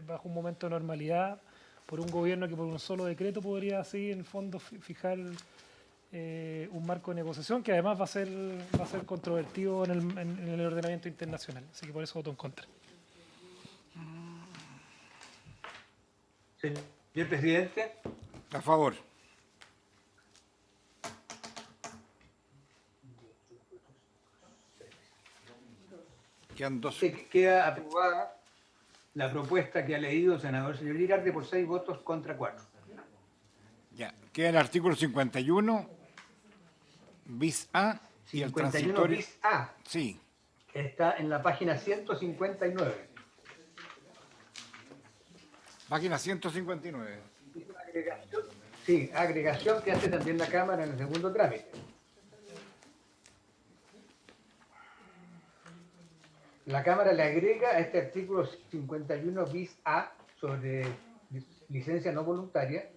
D: bajo un momento de normalidad por un gobierno que por un solo decreto podría así, en el fondo, fijar un marco de negociación que además va a ser controvertido en el ordenamiento internacional. Así que por eso voto en contra.
B: Señor presidente.
A: A favor. Quedan dos.
B: Queda aprobada la propuesta que ha leído el senador señor Girardi por 6 votos contra 4.
A: Ya, queda el artículo 51 bis A y el
B: 51
A: transitorio.
B: bis A.
A: Sí.
B: Está en la página 159.
A: Página 159.
B: Sí, agregación que hace también la Cámara en el segundo trámite. La Cámara le agrega a este artículo 51 bis A sobre licencia no voluntaria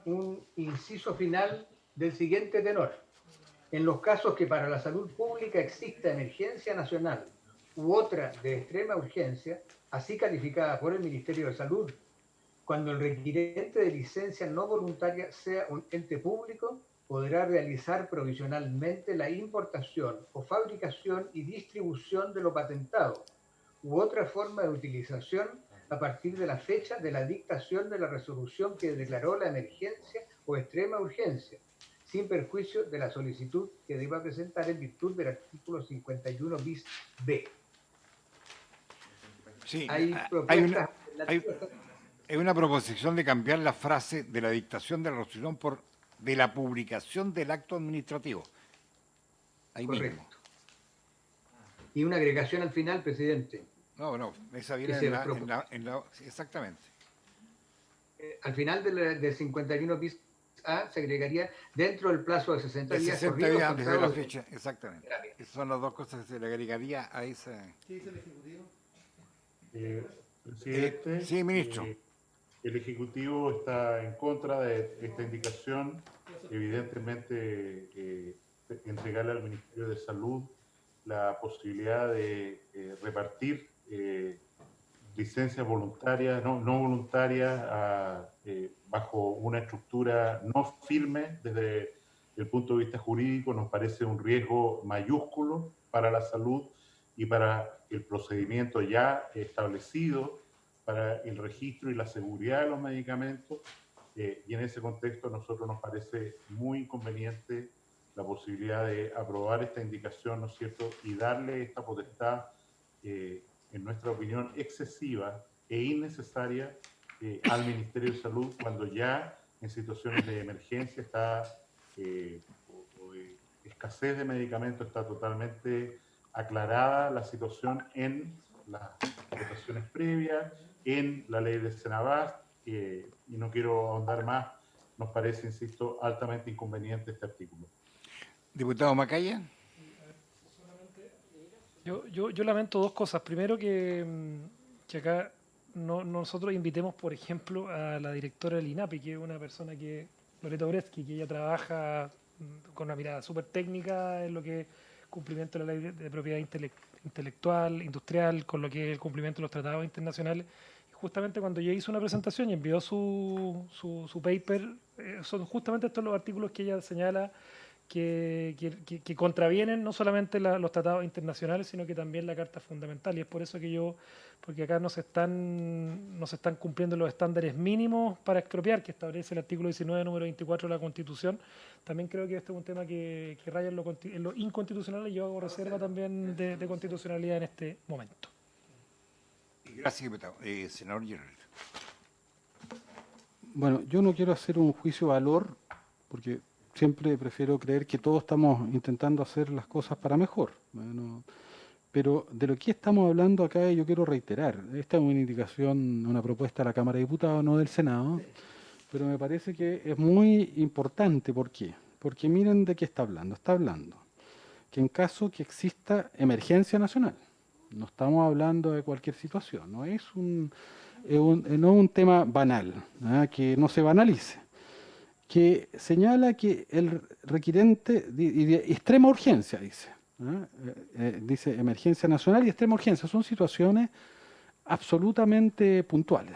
B: un inciso final del siguiente tenor. En los casos que para la salud pública exista emergencia nacional u otra de extrema urgencia, así calificada por el Ministerio de Salud, cuando el requirente de licencia no voluntaria sea un ente público, podrá realizar provisionalmente la importación o fabricación y distribución de lo patentado u otra forma de utilización a partir de la fecha de la dictación de la resolución que declaró la emergencia o extrema urgencia, sin perjuicio de la solicitud que deba presentar en virtud del artículo 51 bis B.
A: Sí,
B: Hay
A: una proposición de cambiar la frase de la dictación de la resolución por de la publicación del acto administrativo. Ahí
B: Correcto.
A: mismo.
B: Y una agregación al final, presidente.
A: No, esa viene exactamente.
B: Al final del 51 bis A se agregaría dentro del plazo de 60 días.
A: 60 días desde la fecha, exactamente. Esas son las dos cosas que se le agregaría a esa.
J: ¿Qué dice el Ejecutivo?
C: Presidente,
A: sí, ministro.
C: El Ejecutivo está en contra de esta indicación. Evidentemente, entregarle al Ministerio de Salud la posibilidad de repartir licencias voluntarias, no voluntarias, bajo una estructura no firme desde el punto de vista jurídico, nos parece un riesgo mayúsculo para la salud y para el procedimiento ya establecido para el registro y la seguridad de los medicamentos. y en ese contexto a nosotros nos parece muy conveniente la posibilidad de aprobar esta indicación, ¿no es cierto?, y darle esta potestad, en nuestra opinión, excesiva e innecesaria al Ministerio de Salud cuando ya en situaciones de emergencia está, o de escasez de medicamentos, está totalmente aclarada la situación en las votaciones previas, en la ley de Senabast, y no quiero ahondar más, nos parece, insisto, altamente inconveniente este artículo.
A: Diputado Macaya.
D: Yo lamento dos cosas. Primero, que acá nosotros invitemos, por ejemplo, a la directora del INAPI, que es una persona que, Loreto Bretsky, que ella trabaja con una mirada súper técnica en lo que es cumplimiento de la ley de propiedad intelectual, industrial, con lo que es el cumplimiento de los tratados internacionales. Y justamente cuando ella hizo una presentación y envió su paper, son justamente estos los artículos que ella señala que contravienen no solamente los tratados internacionales, sino que también la Carta Fundamental. Y es por eso que porque acá no se están cumpliendo los estándares mínimos para expropiar, que establece el artículo 19, número 24 de la Constitución. También creo que este es un tema que raya en lo inconstitucional, y yo hago reserva también de constitucionalidad en este momento.
A: Gracias, diputado. Senador Gerald.
E: Bueno, yo no quiero hacer un juicio de valor, porque siempre prefiero creer que todos estamos intentando hacer las cosas para mejor. Bueno, pero de lo que estamos hablando acá, yo quiero reiterar, esta es una indicación, una propuesta de la Cámara de Diputados, no del Senado, pero me parece que es muy importante. ¿Por qué? Porque miren de qué está hablando. Está hablando que en caso que exista emergencia nacional, no estamos hablando de cualquier situación, no es un tema banal, que no se banalice, que señala que el requirente de extrema urgencia, dice emergencia nacional y extrema urgencia, son situaciones absolutamente puntuales,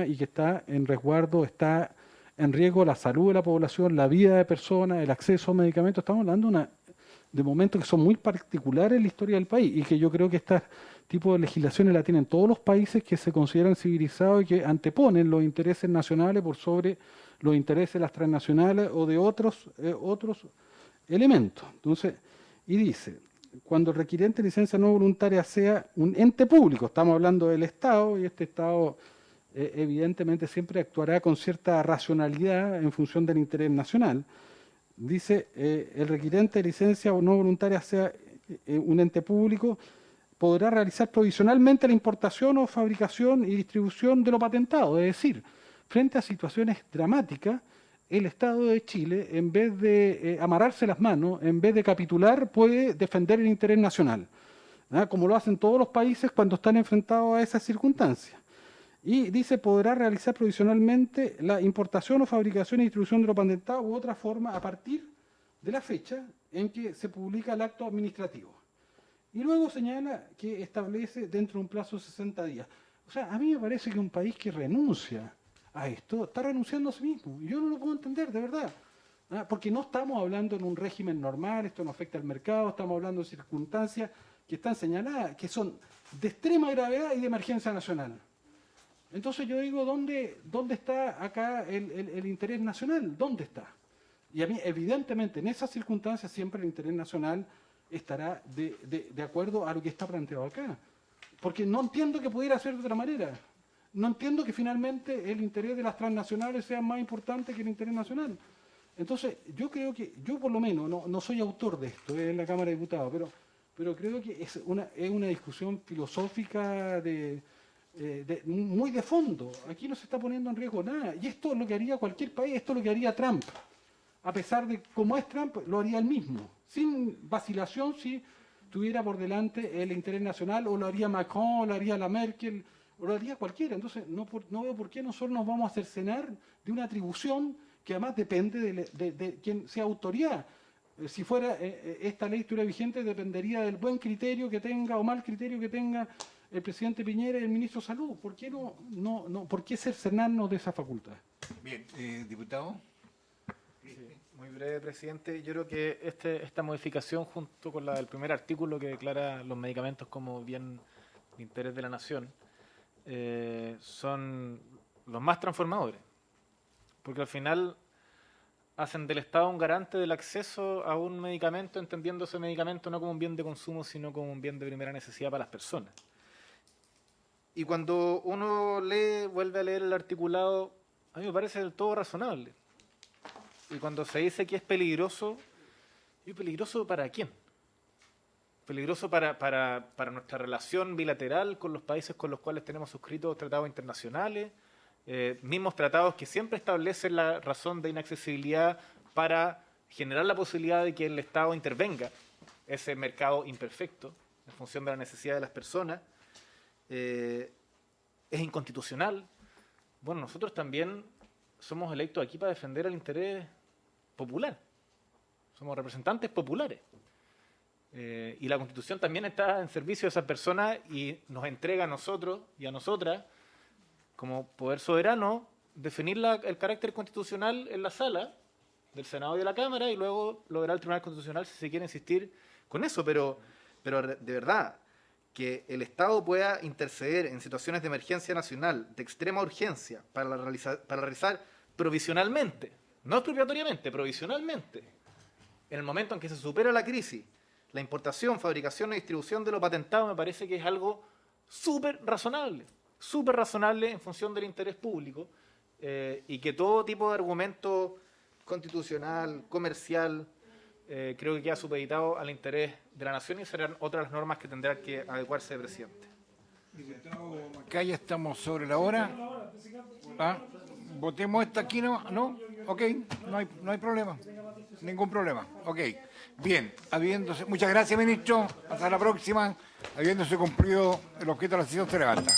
E: y que está en resguardo, está en riesgo la salud de la población, la vida de personas, el acceso a medicamentos. Estamos hablando de momentos que son muy particulares en la historia del país, y que yo creo que este tipo de legislaciones la tienen todos los países que se consideran civilizados y que anteponen los intereses nacionales por sobre los intereses de las transnacionales o de otros elementos. Entonces, y dice, cuando el requirente de licencia no voluntaria sea un ente público, estamos hablando del Estado, y este Estado evidentemente siempre actuará con cierta racionalidad en función del interés nacional. Dice, el requirente de licencia no voluntaria sea un ente público, podrá realizar provisionalmente la importación o fabricación y distribución de lo patentado, es decir, frente a situaciones dramáticas, el Estado de Chile, en vez de amarrarse las manos, en vez de capitular, puede defender el interés nacional, como lo hacen todos los países cuando están enfrentados a esas circunstancias. Y dice, podrá realizar provisionalmente la importación o fabricación y distribución de lo patentado u otra forma a partir de la fecha en que se publica el acto administrativo. Y luego señala que establece dentro de un plazo de 60 días. O sea, a mí me parece que un país que renuncia a esto está renunciando a sí mismo. Yo no lo puedo entender, de verdad. Porque no estamos hablando en un régimen normal, esto no afecta al mercado, estamos hablando de circunstancias que están señaladas, que son de extrema gravedad y de emergencia nacional. Entonces yo digo, ¿dónde está acá el interés nacional? ¿Dónde está? Y a mí, evidentemente, en esas circunstancias siempre el interés nacional estará de acuerdo a lo que está planteado acá. Porque no entiendo que pudiera ser de otra manera. No entiendo que finalmente el interés de las transnacionales sea más importante que el interés nacional. Entonces, yo creo que, yo por lo menos, no soy autor de esto en la Cámara de Diputados, pero creo que es una discusión filosófica muy de fondo. Aquí no se está poniendo en riesgo nada. Y esto es lo que haría cualquier país, esto es lo que haría Trump. A pesar de cómo es Trump, lo haría él mismo. Sin vacilación, si tuviera por delante el interés nacional, o lo haría Macron, o lo haría la Merkel, o lo haría cualquiera. Entonces, no veo por qué nosotros nos vamos a cercenar de una atribución que además depende de quien sea autoridad. Si fuera esta ley estuviera vigente, dependería del buen criterio que tenga o mal criterio que tenga el presidente Piñera y el ministro de Salud. ¿Por qué por qué cercenarnos de esa facultad?
A: Bien, diputado.
F: Muy breve, presidente. Yo creo que esta modificación, junto con la del primer artículo que declara los medicamentos como bien de interés de la nación, son los más transformadores. porque al final hacen del Estado un garante del acceso a un medicamento, entendiendo ese medicamento no como un bien de consumo, sino como un bien de primera necesidad para las personas. Y cuando uno vuelve a leer el articulado, a mí me parece del todo razonable. Y cuando se dice que es peligroso, ¿y peligroso para quién? Peligroso para nuestra relación bilateral con los países con los cuales tenemos suscritos tratados internacionales, mismos tratados que siempre establecen la razón de inaccesibilidad para generar la posibilidad de que el Estado intervenga ese mercado imperfecto en función de la necesidad de las personas. Es inconstitucional. Bueno, nosotros también somos electos aquí para defender el interés popular. Somos representantes populares. Y la Constitución también está en servicio de esas personas y nos entrega a nosotros y a nosotras, como poder soberano, definir el carácter constitucional en la sala del Senado y de la Cámara, y luego lo verá el Tribunal Constitucional si se quiere insistir con eso. Pero de verdad, que el Estado pueda interceder en situaciones de emergencia nacional, de extrema urgencia, para realizar provisionalmente, no expropiatoriamente, provisionalmente, en el momento en que se supera la crisis, la importación, fabricación y distribución de lo patentado, me parece que es algo súper razonable en función del interés público, y que todo tipo de argumento constitucional, comercial, creo que queda supeditado al interés de la nación, y serán otras las normas que tendrá que adecuarse el presidente.
A: Diputado Macaya, estamos sobre la hora. ¿Votemos esta aquí? ¿No? Ok, no hay problema. Ningún problema. Ok. Bien, muchas gracias, ministro. Hasta la próxima. Habiéndose cumplido el objeto de la sesión, se levanta.